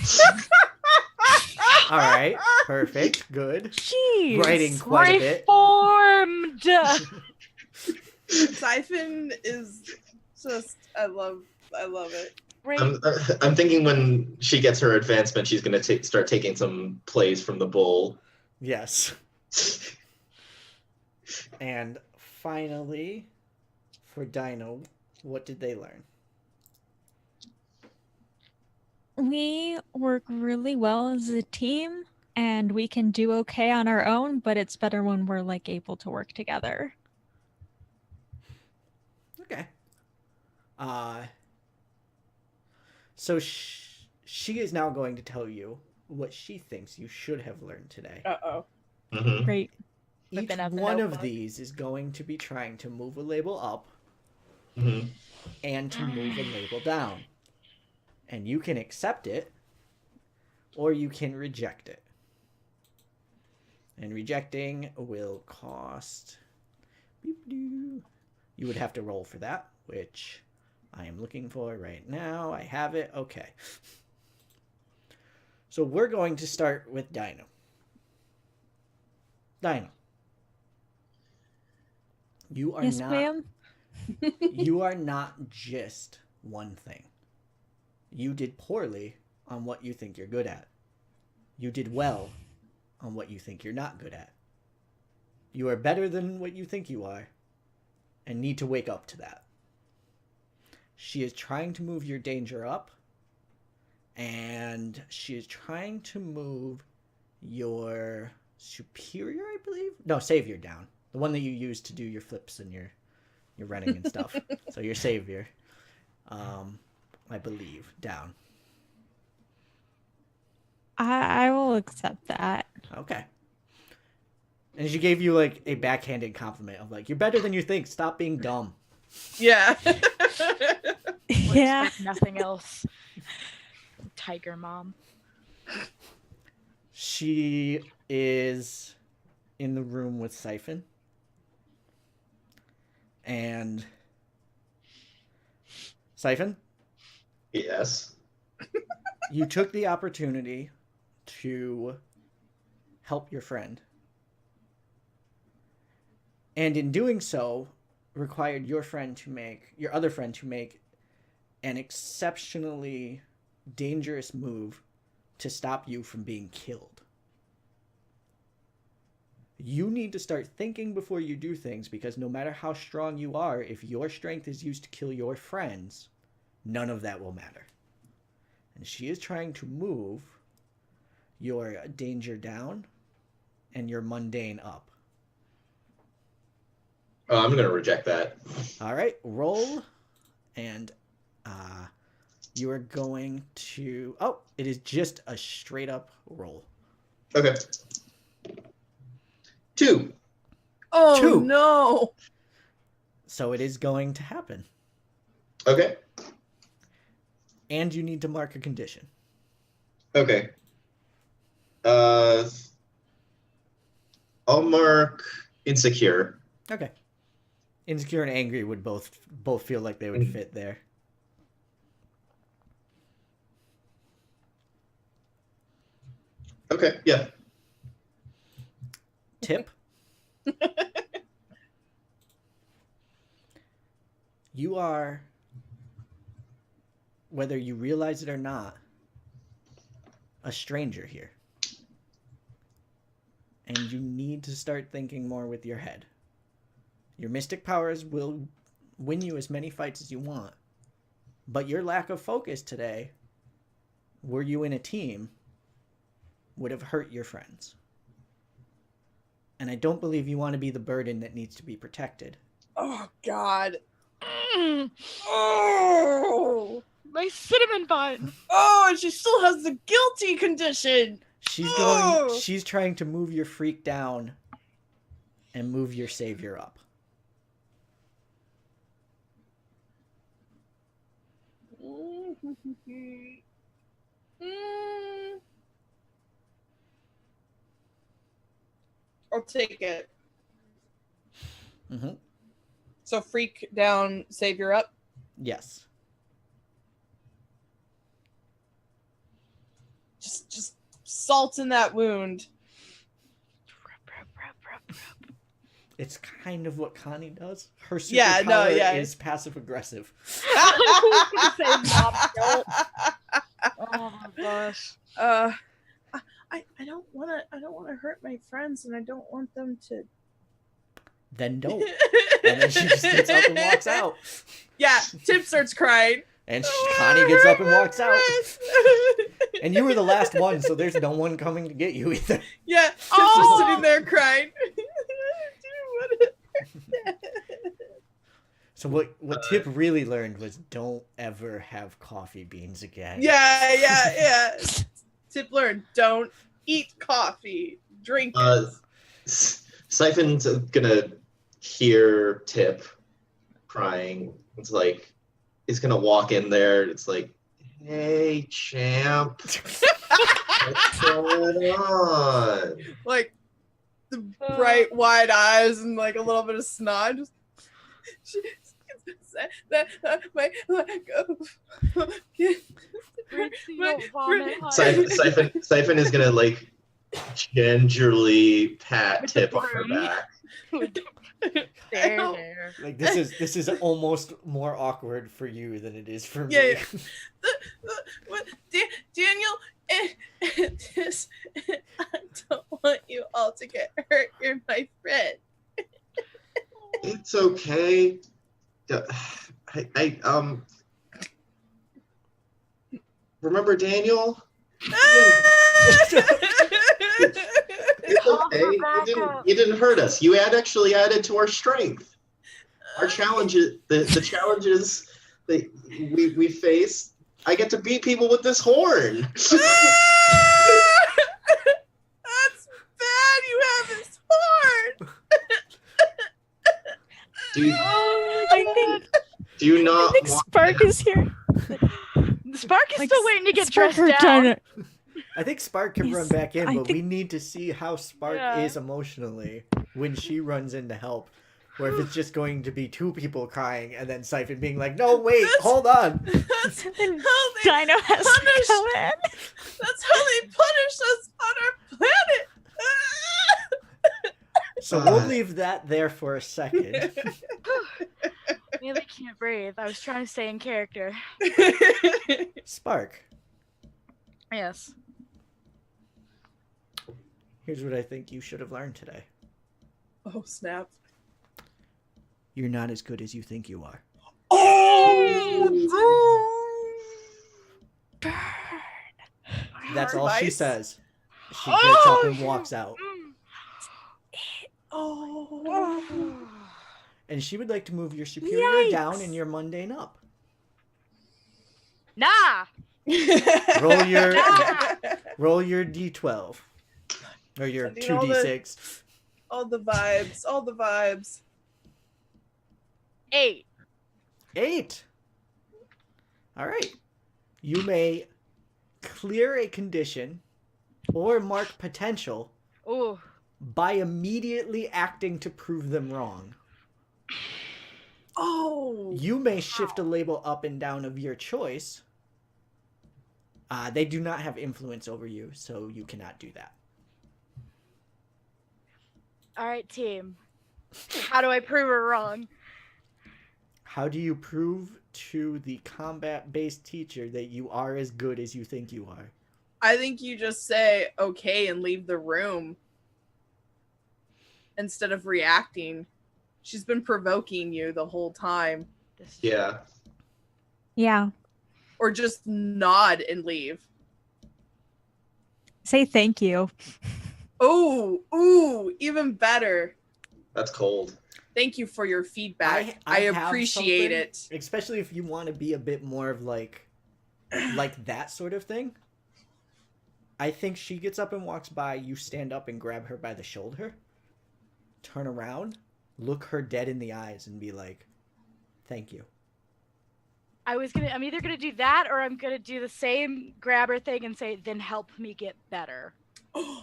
All right, perfect, good. Jeez. Writing quite a bit. Reformed. Siphon is just I love it. I'm thinking when she gets her advancement, she's going to start taking some plays from the bull. Yes. And finally, for Dino, what did they learn? We work really well as a team, and we can do okay on our own, but it's better when we're like able to work together. Okay. So she is now going to tell you what she thinks you should have learned today. Uh-oh. Mm-hmm. Great. Each Whipping out the one of notebook. these is going to be trying to move a label up Mm-hmm. and to move a label down. And you can accept it or you can reject it. And rejecting will cost... You would have to roll for that, which I am looking for right now. I have it. Okay. So we're going to start with Dino. Dino. You are Yes, not ma'am. you are not just one thing. You did poorly on what you think you're good at. You did well on what you think you're not good at. You are better than what you think you are and need to wake up to that. She is trying to move your danger up, and she is trying to move your superior, I believe? No, savior down. The one that you use to do your flips and your running and stuff. So your savior, I believe, down. I will accept that. Okay. And she gave you like a backhanded compliment of like, you're better than you think. Stop being dumb. Yeah. Would Yeah. expect nothing else. Tiger mom. She is in the room with Siphon. And Siphon, Yes. you took the opportunity to help your friend. And in doing so, required your other friend to make an exceptionally dangerous move to stop you from being killed. You need to start thinking before you do things, because no matter how strong you are, if your strength is used to kill your friends, none of that will matter. And she is trying to move your danger down and your mundane up. Oh, I'm gonna reject that. All right, roll, and you are going to... Oh, it is just a straight up roll. Okay. 2. Oh 2. no. So it is going to happen. Okay. And you need to mark a condition. Okay. I'll mark insecure. Okay. Insecure and angry would both feel like they would fit there. Okay. Yeah. Tip. You are, whether you realize it or not, a stranger here. And you need to start thinking more with your head. Your mystic powers will win you as many fights as you want. But your lack of focus today, were you in a team, would have hurt your friends. And I don't believe you want to be the burden that needs to be protected. Oh God. Mm, Oh. my cinnamon bun. Oh, and she still has the guilty condition. Oh. She's trying to move your freak down and move your savior up. I'll take it. Mm-hmm. So freak down, savior up. Yes. Just salt in that wound. Rub, rub, rub, rub. It's kind of what Connie does. Her superpower Yeah, no, yeah. is passive aggressive. Say mom guilt. Oh my gosh. I don't wanna hurt my friends, and I don't want them to. Then don't. And then she just gets up and walks out. Yeah, Tip starts crying. And Connie gets up and walks out. And you were the last one, so there's no one coming to get you either. Yeah, Tip's just Oh. sitting there crying. So what Tip really learned was don't ever have coffee beans again. Yeah. Tip learned, don't eat coffee, drink Uh, it. Siphon's gonna hear Tip crying. It's like he's gonna walk in there. It's like, hey, champ, what's going on? Like the bright wide eyes and like a little bit of snot. Just, Siphon is gonna like gingerly pat Tip on her back. There. Like this is almost more awkward for you than it is for me. Yeah. Daniel, this, I don't want you all to get hurt. You're my friend. It's okay. I remember Daniel? It's okay. You didn't hurt us. You actually added to our strength. Our challenges, the challenges that we face. I get to beat people with this horn. That's bad. You have this horn. Do you, I think do you not I think want Spark is here. Spark is Like, still waiting to get Spark dressed are down. trying to- I think Spark can Yes, run back in, I but we think- need to see how Spark Yeah. is emotionally when she runs in to help. Or if it's just going to be two people crying and then Siphon being like, no, wait, hold on. That's how they Dino has to come in. That's how they punish us on our planet. So we'll leave that there for a second. Really can't breathe. I was trying to stay in character. Spark, Yes. here's what I think you should have learned today. Oh snap! You're not as good as you think you are. That's all she Advice? says. She gets up and walks out. Oh. And she would like to move your superior down Yikes. and your mundane up. Nah. Roll your Ah! roll your d12. Or your Sending all the- 2d6. All the vibes. All the vibes. 8. 8. All right. You may clear a condition or mark potential Ooh. by immediately acting to prove them wrong. Oh. You may shift a label up and down of your choice. They do not have influence over you, so you cannot do that. All right, team. How do I prove her wrong? How do you prove to the combat-based teacher that you are as good as you think you are? I think you just say okay and leave the room instead of reacting. She's been provoking you the whole time. This is Yeah. Yeah. Or just nod and leave. Say thank you. Ooh, even better. That's cold. Thank you for your feedback. I I have appreciate something- it. Especially if you want to be a bit more of like that sort of thing. I think she gets up and walks by, you stand up and grab her by the shoulder, turn around, look her dead in the eyes and be like, thank you. I'm either gonna do that or I'm gonna do the same grabber thing and say, then help me get better. Ooh.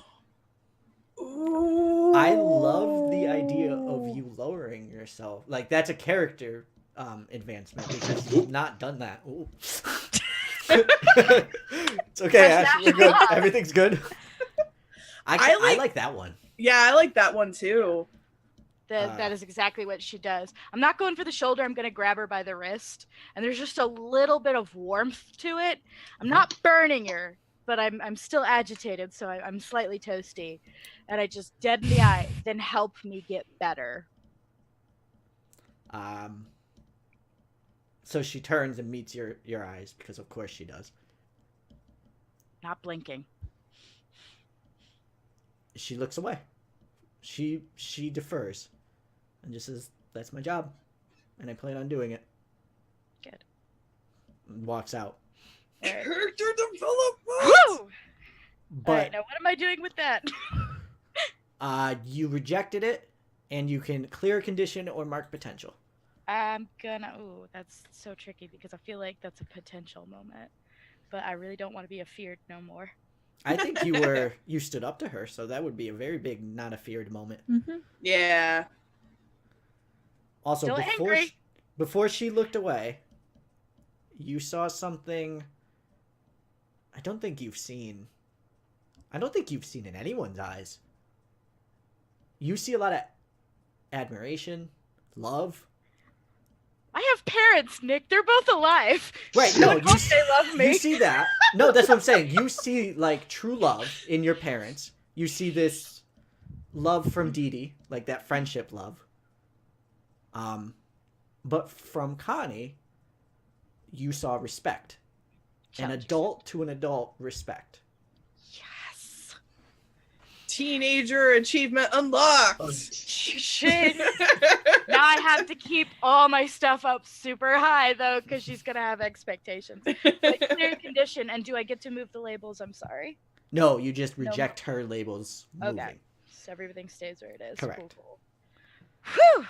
I love the idea of you lowering yourself. Like, that's a character advancement because you've not done that. Ooh. It's okay, Ash. We're good. Everything's good. I like that one. Yeah, I like that one too. That is exactly what she does. I'm not going for the shoulder. I'm going to grab her by the wrist. And there's just a little bit of warmth to it. I'm not burning her, but I'm still agitated, so I'm slightly toasty. And I just dead in the eye, then help me get better. So she turns and meets your eyes, because of course she does. Not blinking. She looks away. She defers. And just says, that's my job. And I plan on doing it. Good. And walks out. All right. Character development. Woo! I doing with that? You rejected it, and you can clear a condition or mark potential. I'm gonna. Ooh, that's so tricky because I feel like that's a potential moment, but I really don't want to be afeared no more. I think you stood up to her, so that would be a very big, not a feared moment. Mm-hmm. Yeah. Also, Still angry. before she looked away, you saw something I don't think you've seen in anyone's eyes. You see a lot of admiration, love. I have parents, Nick. They're both alive. Right, no, Of course they love me. You see that. No, that's what I'm saying. You see, like, true love in your parents. You see this love from Dee Dee, like that friendship love. But from Connie, you saw respect. An adult to an adult respect. Yes. Teenager achievement unlocked. Oh, Shit. Now I have to keep all my stuff up super high though, because she's gonna have expectations. Like clear condition, and do I get to move the labels? I'm sorry. No, you just reject her labels moving. Okay. So everything stays where it is. Correct. Cool. Whew.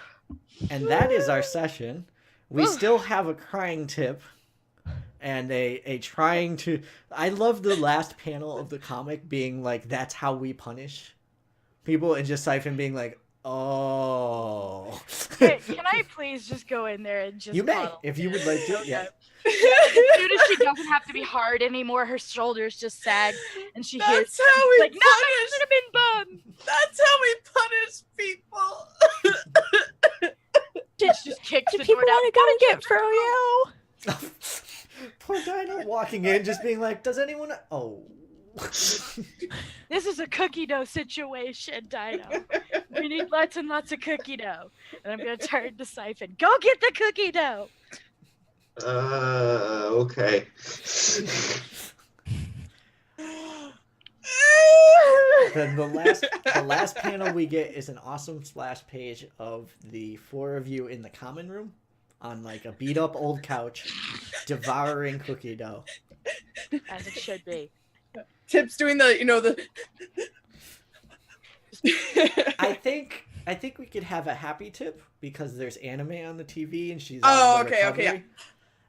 And that is our session. We still have a crying tip and a trying to... I love the last panel of the comic being like, that's how we punish people, and just Siphon being like, oh. Wait, can I please just go in there and just You may, coddle? if you would like to. Yeah. As soon as she doesn't have to be hard anymore, her shoulders just sag, and she hears That's how we like, "Not my punish. cinnamon bun." That's how we punish people. She just kicks Do the people door down. want to go and get Froyo? Poor Dino walking in, just being like, does anyone... Oh. This is a cookie dough situation, Dino. We need lots and lots of cookie dough. And I'm gonna turn to Siphon. Go get the cookie dough. Okay. Then the last panel we get is an awesome splash page of the four of you in the common room on like a beat up old couch devouring cookie dough. As it should be. Tip's doing the. I think we could have a happy tip because there's anime on the TV and she's Oh, on the okay, recovery. yeah.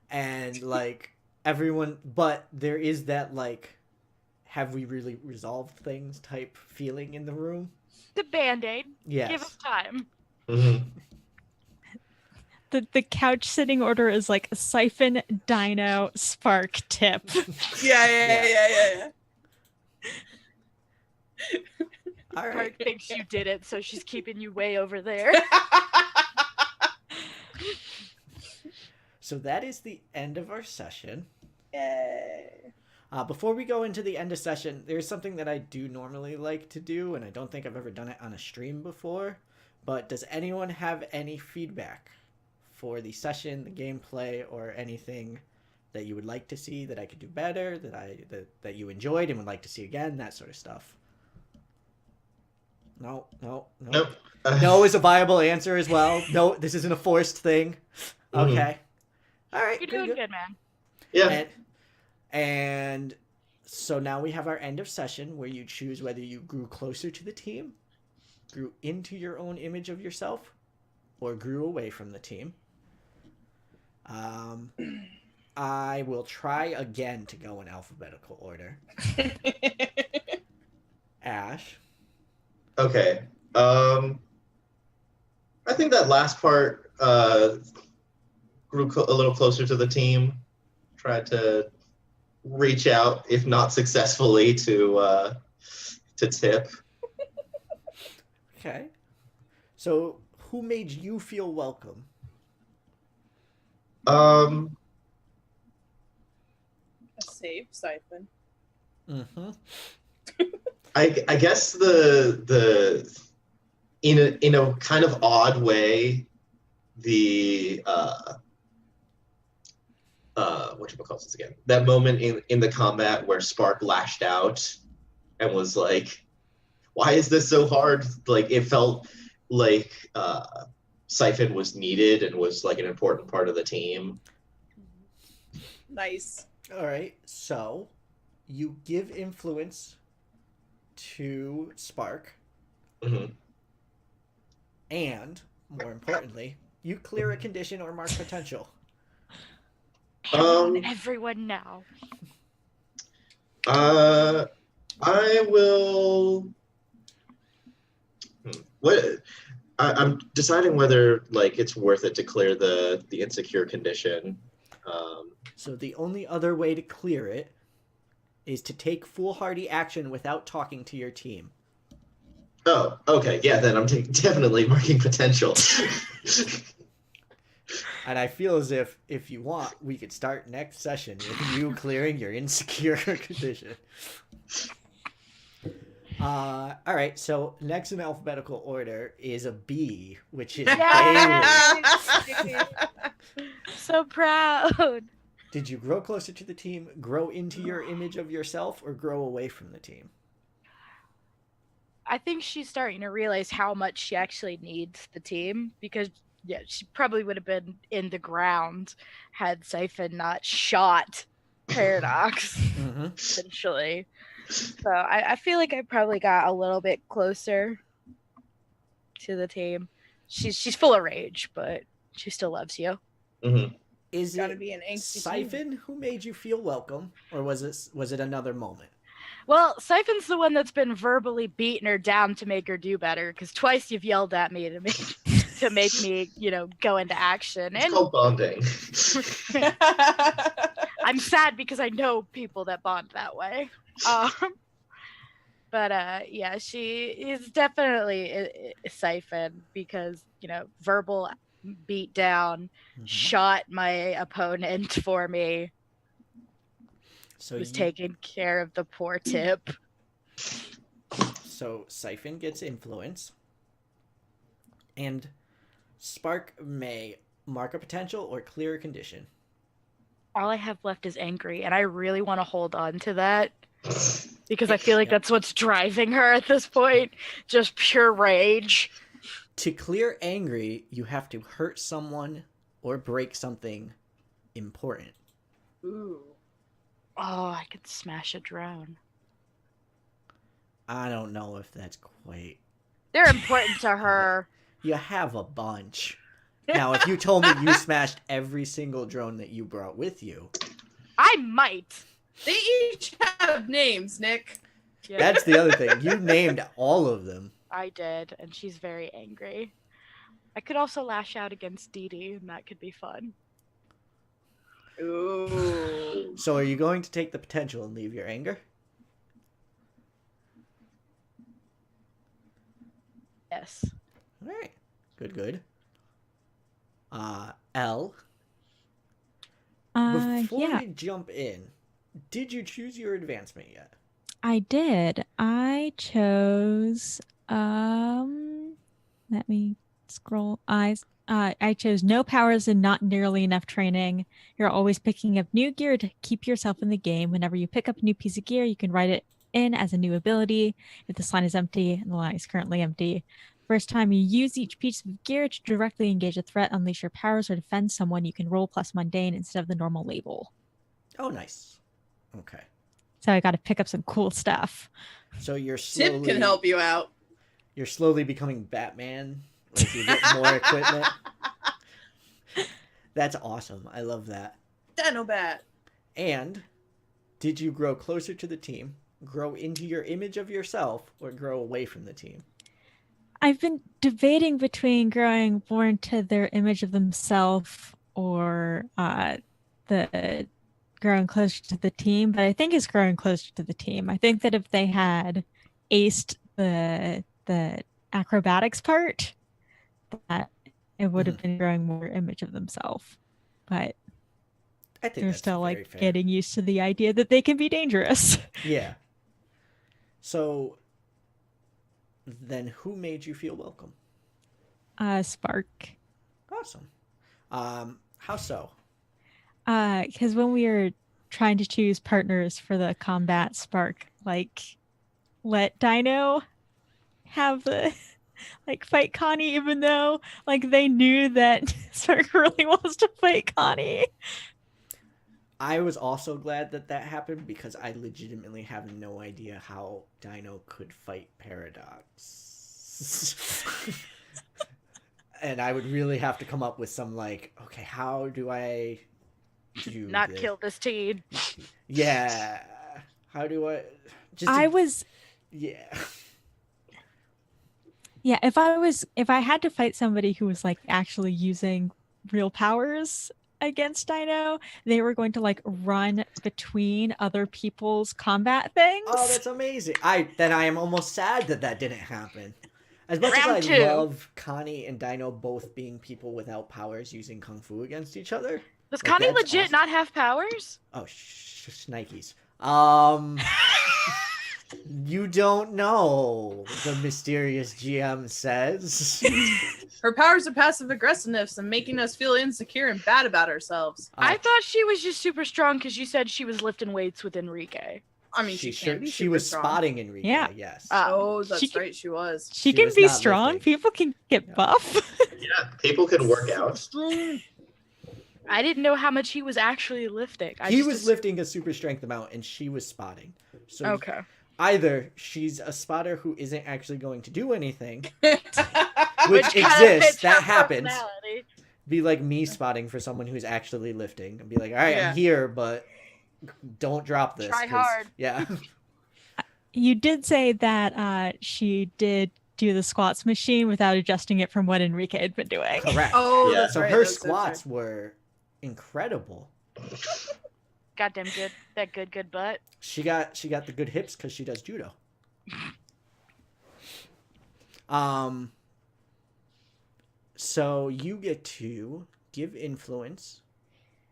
And like everyone, but there is that like, have we really resolved things type feeling in the room? The Band-Aid. Yes. Give us time. Mhm. The couch sitting order is like Siphon, Dino, Spark, Tip. Yeah. All right. Park thinks you did it, so she's keeping you way over there. So that is the end of our session. Yay. Before we go into the end of session, there's something that I do normally like to do, and I don't think I've ever done it on a stream before. But does anyone have any feedback for the session, the gameplay, or anything that you would like to see that I could do better, that you enjoyed and would like to see again, that sort of stuff? No. Nope. No is a viable answer as well. No, this isn't a forced thing. Mhm. Okay. All right. You're doing good, man. Yeah. And so now we have our end of session where you choose whether you grew closer to the team, grew into your own image of yourself, or grew away from the team. I will try again to go in alphabetical order. Ash. Okay. I think that last part grew a little closer to the team. Tried to reach out, if not successfully, to Tip. Okay. So who made you feel welcome? A safe Siphon. Mm-hmm. I guess the in a kind of odd way, the whatchamacallit this again? That moment in the combat where Spark lashed out and was like, "Why is this so hard?" Like it felt like Siphon was needed and was like an important part of the team. Nice. All right. So you give influence to Spark, hmm and more importantly, you clear a condition or mark potential. Everyone now. I will. What? I'm deciding whether like it's worth it to clear the insecure condition. So the only other way to clear it is to take foolhardy action without talking to your team. Oh, okay, yeah. Then I'm definitely marking potential. And I feel as if you want, we could start next session with you clearing your insecure condition. All right, so next in alphabetical order is a B, which is Bailey. So proud. Did you grow closer to the team, grow into your image of yourself, or grow away from the team? I think she's starting to realize how much she actually needs the team because, yeah, she probably would have been in the ground had Siphon not shot Paradox, essentially. So I feel like I probably got a little bit closer to the team. She's full of rage, but she still loves you. Mm-hmm. Is Gotta it be an angsty team. Siphon who made you feel welcome, or was it another moment? Well, Siphon's the one that's been verbally beating her down to make her do better, because twice you've yelled at me to make me, go into action. It's And called bonding. I'm sad because I know people that bond that way. But yeah, she is definitely a Siphon because, verbal beat down, shot my opponent for me. So Was taking care of the poor Tip. So Siphon gets influence, and Spark may mark a potential or clear a condition. All I have left is angry, and I really want to hold on to that because I feel like that's what's driving her at this point. Just pure rage. To clear angry, you have to hurt someone or break something important. Ooh. Oh, I could smash a drone. I don't know if that's quite... They're important to her. You have a bunch. Now, if you told me you smashed every single drone that you brought with you... I might. They each have names, Nick. Yeah, That's the other thing. You named all of them. I did, and she's very angry. I could also lash out against Dee Dee, and that could be fun. Ooh. So are you going to take the potential and leave your anger? Yes. All right. Good. L. Before Yeah, we jump in, did you choose your advancement yet? I did. I chose, let me scroll. I chose no powers and not nearly enough training. You're always picking up new gear to keep yourself in the game. Whenever you pick up a new piece of gear, you can write it in as a new ability. If the line is empty, and the line is currently empty. First time you use each piece of gear to directly engage a threat, unleash your powers, or defend someone, you can roll plus mundane instead of the normal label. Oh, nice. Okay. So I got to pick up some cool stuff. So you're slowly... Tip can help you out. You're slowly becoming Batman as you get more equipment. That's awesome. I love that. Dinobat. And did you grow closer to the team, grow into your image of yourself, or grow away from the team? I've been debating between growing more into their image of themselves or the growing closer to the team, but I think it's growing closer to the team. I think that if they had aced the acrobatics part, that it would have been growing more image of themselves. But I think they're that's still very like fair. getting used to the idea that they can be dangerous. Yeah. So then who made you feel welcome? Spark. Awesome. How so? Because when we were trying to choose partners for the combat, Spark let Dino have the fight Connie, even though they knew that Spark really wants to fight Connie. I was also glad that that happened because I legitimately have no idea how Dino could fight Paradox. And I would really have to come up with some like, okay, how do I do Not this? kill this teen. Yeah. How do I just I was yeah. Yeah, if I had to fight somebody who was like actually using real powers against Dino, they were going to like run between other people's combat things. Oh, that's amazing. I am almost sad that that didn't happen. As much Round as I two. love Connie and Dino both being people without powers using kung fu against each other. Does Like, Connie that's legit awesome. not have powers? Oh, Nikes. You don't know, the mysterious GM says. Her powers are passive aggressiveness and making us feel insecure and bad about ourselves. I thought she was just super strong because you said she was lifting weights with Enrique. I mean, she can be she super was strong. spotting Enrique. Yeah. Yes. Oh, that's She can- right, she was. she she can was be not strong. lifting. People can get Yeah. buff. Yeah, people can work out. I didn't know how much he was actually lifting. He was lifting a super strength amount, and she was spotting. So Okay. either she's a spotter who isn't actually going to do anything, Which which kinda exists, fits her that happens. personality. Be like me spotting for someone who's actually lifting, and be like, all right, Yeah. I'm here, but don't drop this. Try 'cause- hard. Yeah. You did say that she did do the squats machine without adjusting it from what Enrique had been doing. Correct. Oh, Yeah. that's So right. her that's squats were incredible. Goddamn good. That good butt. She got the good hips because she does judo. So you get to give influence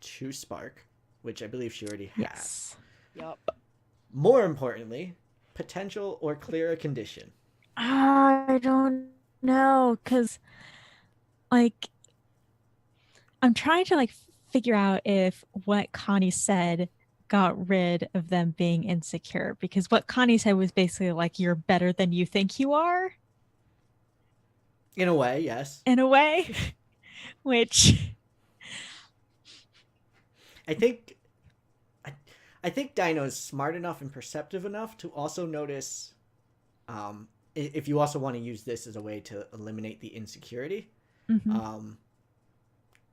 to Spark, which I believe she already has. Yes. Yup. More importantly, potential or clear a condition. I don't know, because like I'm trying to like figure out if what Connie said got rid of them being insecure, because what Connie said was basically like, you're better than you think you are, In a way, yes. in a way. Which I think Dino's smart enough and perceptive enough to also notice, if you also want to use this as a way to eliminate the insecurity, Mhm.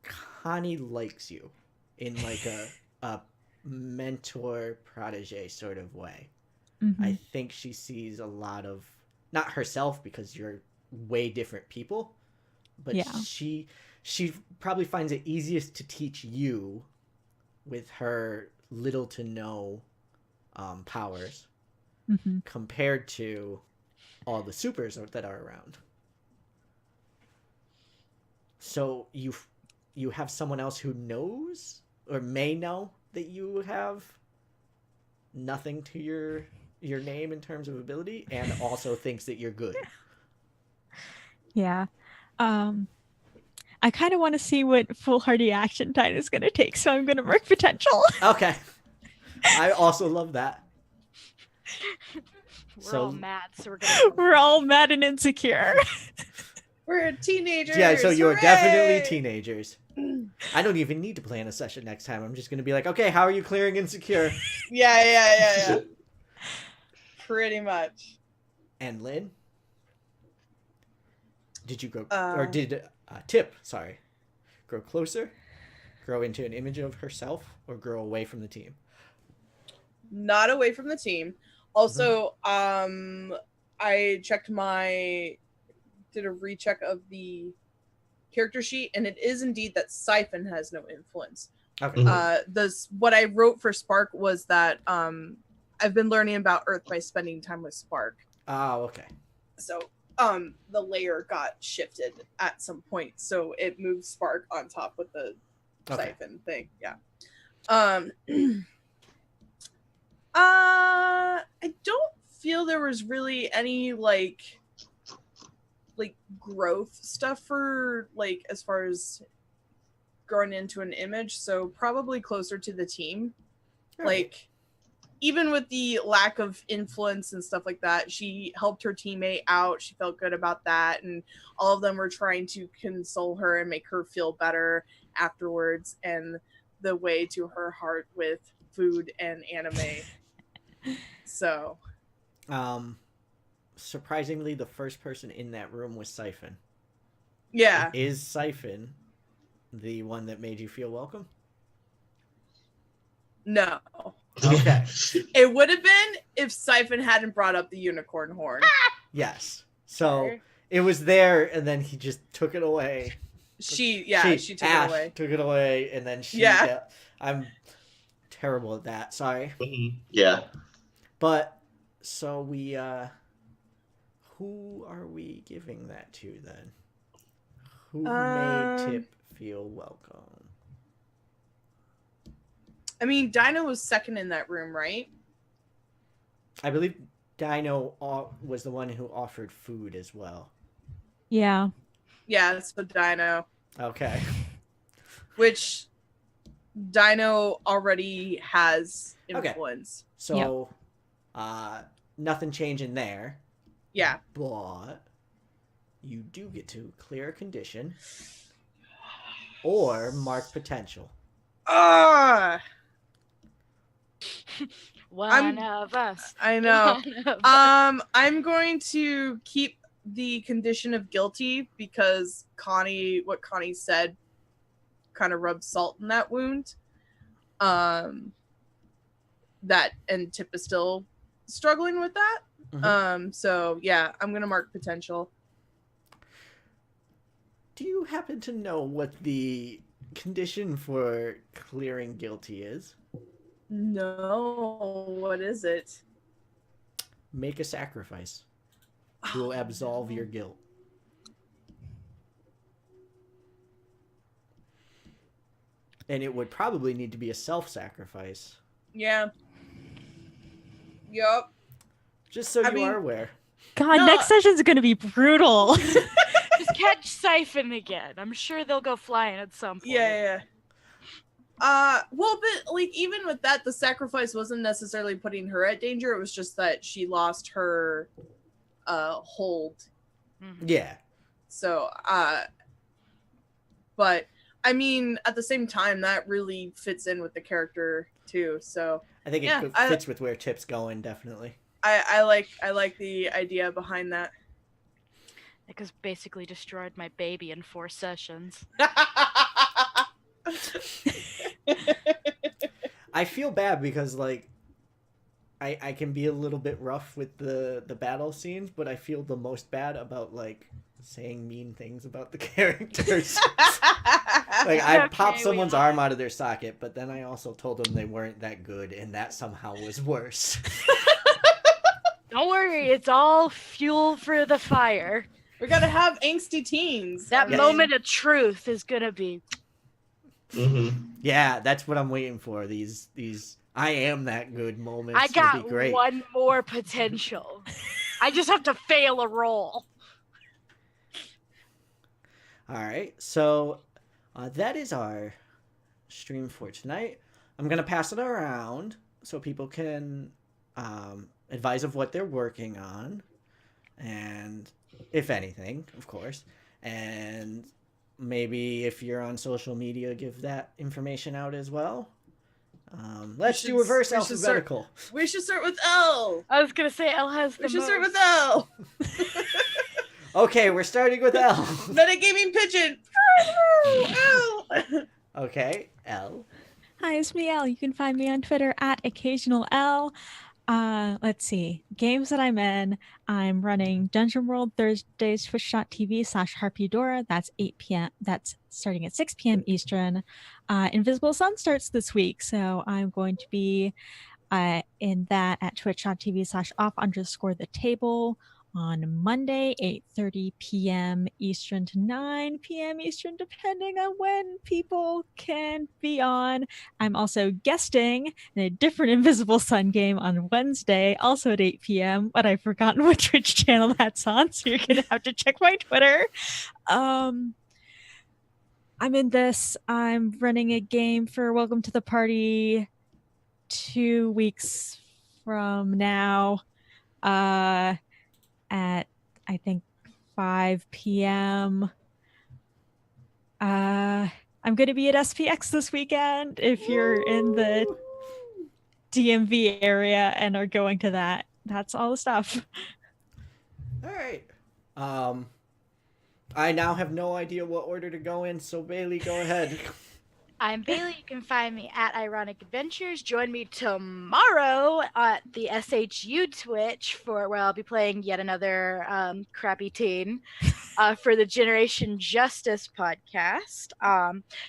Connie likes you in like a mentor protege sort of way. Mhm. I think she sees a lot of, not herself because you're way different people, but Yeah. she probably finds it easiest to teach you with her little to no powers Mhm. compared to all the supers that are around. So you have someone else who knows or may know that you have nothing to your name in terms of ability, and also thinks that you're good. Yeah. I kind of want to see what foolhardy action Dino's going to take, so I'm going to mark potential. Okay. I also love that. We're all So- mad, so we're gonna. We're all mad and insecure. We're teenagers. Yeah, so you're hooray! definitely teenagers. I don't even need to plan a session next time. I'm just going to be like, okay, how are you clearing insecure? Yeah. Pretty much. And Lynn? Did you grow, Uh, or did Tip, sorry, grow closer? Grow into an image of herself, or grow away from the team? Not away from the team. Also, I checked did a recheck of the character sheet, and it is indeed that Siphon has no influence. Okay. Mhm. What I wrote for Spark was that I've been learning about Earth by spending time with Spark. Oh, okay. So the layer got shifted at some point, so it moved Spark on top with the Okay. Siphon thing. Yeah. I don't feel there was really any like growth stuff for like as far as growing into an image, so probably closer to the team. Like even with the lack of influence and stuff like that, she helped her teammate out. She felt good about that, and all of them were trying to console her and make her feel better afterwards. And the way to her heart with food and anime. So Surprisingly, the first person in that room was Siphon. yeah. Is Siphon the one that made you feel welcome? No. Okay. It would have been if Siphon hadn't brought up the unicorn horn. Yes. So Sure. it was there, and then he just took it away. She took Ash it away. took it away, and then she. Yeah. I'm terrible at that. Sorry. Yeah. But so we who are we giving that to then? Who made Tip feel welcome? I mean, Dinah was second in that room, right? I believe Dino was the one who offered food as well. Yeah. Yeah, so Dino. Okay. Which Dino already has Okay. influence. So nothing changing there, Yeah. but you do get to clear a condition or mark potential. Ah, One of us. I know. One of us. I'm going to keep the condition of guilty because what Connie said kind of rubbed salt in that wound. And Tip is still struggling with that. Mhm. So yeah, I'm gonna mark potential. Do you happen to know what the condition for clearing guilty is? No, what is it? Make a sacrifice to absolve your guilt. And it would probably need to be a self-sacrifice. Yeah. Yup. Just so I you mean- are aware. God, No. next session's gonna be brutal. Just catch Siphon again. I'm sure they'll go flying at some point. Yeah. Well, but like even with that, the sacrifice wasn't necessarily putting her at danger. It was just that she lost her hold. Mhm. Yeah. So, but I mean, at the same time, that really fits in with the character too. So I think it Yeah, I- fits with where Tip's going, definitely. I like the idea behind that. Because basically destroyed my baby in 4 sessions. I feel bad because like I can be a little bit rough with the battle scenes, but I feel the most bad about like saying mean things about the characters. Like I Okay, popped we someone's are. arm out of their socket, but then I also told them they weren't that good, and that somehow was worse. Don't worry, it's all fuel for the fire. We gotta have angsty teens. That I mean, moment of truth is gonna be. Yeah, that's what I'm waiting for. These I am that good moments I would got be great. one more potential. I just have to fail a roll. All right, so that is our stream for tonight. I'm gonna pass it around so people can advise of what they're working on, and if anything, of course, and maybe if you're on social media, give that information out as well. Let's do reverse we should start- alphabetical. we should start with L. I was gonna say L has the We should start most. with L. Okay, we're starting with L. Metagaming pigeon. L. Okay, L. Hi, it's me, Elle. You can find me on Twitter at occasional_L. Let's see. Games that I'm in. I'm running Dungeon World Thursdays, twitch.tv/HarpyDora. That's 8 p.m. That's starting at 6 p.m. Eastern. Invisible Sun starts this week, so I'm going to be in that at twitch.tv/off_the_table on Monday, 8:30 p.m. Eastern to 9 p.m. Eastern, depending on when people can be on. I'm also guesting in a different Invisible Sun game on Wednesday, also at 8 p.m., but I've forgotten what Twitch channel that's on, so you're going to have to check my Twitter. I'm in this. I'm running a game for Welcome to the Party 2 weeks from now. At I think 5 p.m. I I'm going to be at SPX this weekend. If you're in the DMV area and are going to that, that's all the stuff. All right. I now have no idea what order to go in, so Bailey, go ahead. I'm Bailey. You can find me at Ironic Adventures. Join me tomorrow at the SHU Twitch where I'll be playing yet another crappy teen for the Generation Justice podcast.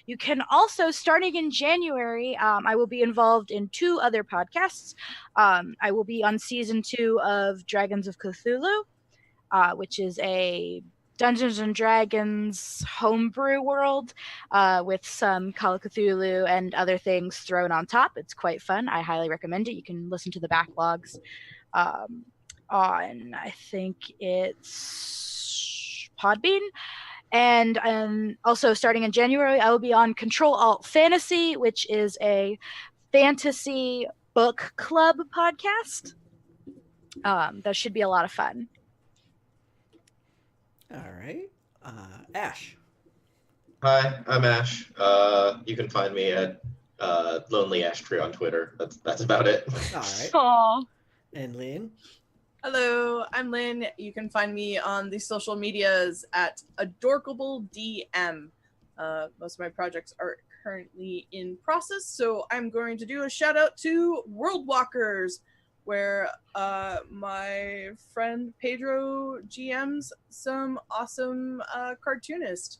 You can also, starting in January, I will be involved in 2 other podcasts. I will be on season 2 of Dragons of Cthulhu, which is a Dungeons and Dragons homebrew world with some Call of Cthulhu and other things thrown on top. It's quite fun. I highly recommend it. You can listen to the backlogs on, I think it's Podbean. And also starting in January, I will be on Control Alt Fantasy, which is a fantasy book club podcast. That should be a lot of fun. All right. Ash. Hi, I'm Ash. You can find me at Lonely Ash Tree on Twitter. That's about it. All right. Aww. And Lynn. Hello, I'm Lynn. You can find me on the social medias at AdorkableDM. Most of my projects are currently in process, so I'm going to do a shout out to World Walkers, where my friend Pedro GMs some awesome cartoonists.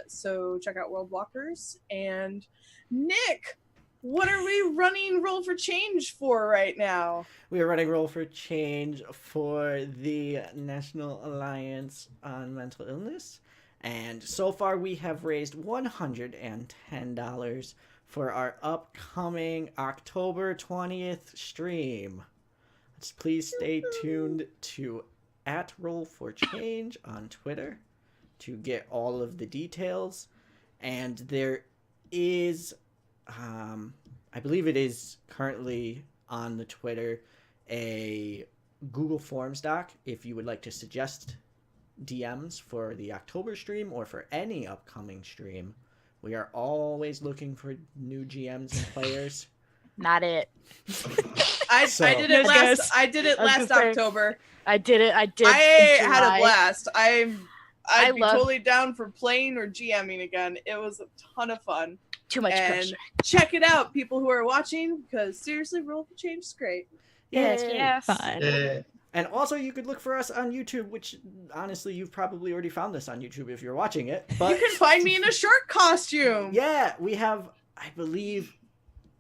So check out World Walkers. And Nick, what are we running Roll for Change for right now? We are running Roll for Change for the National Alliance on Mental Illness. And so far we have raised $110 for our upcoming October 20th stream. Please stay tuned to @Roll4Change on Twitter to get all of the details. And there is, I believe it is currently on the Twitter, a Google Forms doc if you would like to suggest DMs for the October stream or for any upcoming stream. We are always looking for new GMs and players. Not it. I did it Yes, last. I did it I was last gonna say, October. I did it. I did. I in had a July. blast. I'd be love- totally down for playing or GMing again. It was a ton of fun. Too much And pressure. check it out, people who are watching, because seriously, Roll for Change is great. Yes, Yay. yes. Fun. And also you could look for us on YouTube, which honestly you've probably already found this on YouTube if you're watching it. But You can find me in a shark costume. yeah, we have, I believe,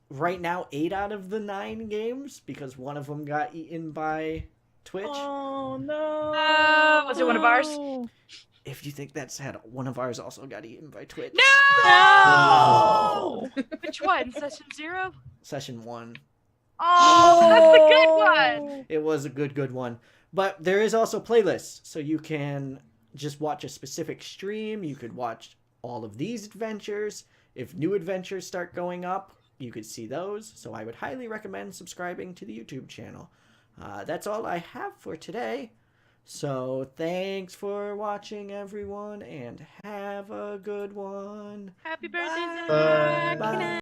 right now 8 out of the 9 games because one of them got eaten by Twitch. Oh no! Was it one of ours? If you think that's had one of ours also got eaten by Twitch. No! Which one? Session 0? Session 1. Oh, that's a good one. It was a good one. But there is also playlists, so you can just watch a specific stream. You could watch all of these adventures. If new adventures start going up, you could see those. So I would highly recommend subscribing to the YouTube channel. That's all I have for today. So thanks for watching, everyone, and have a good one. Happy birthday, Bye. Zach. Bye.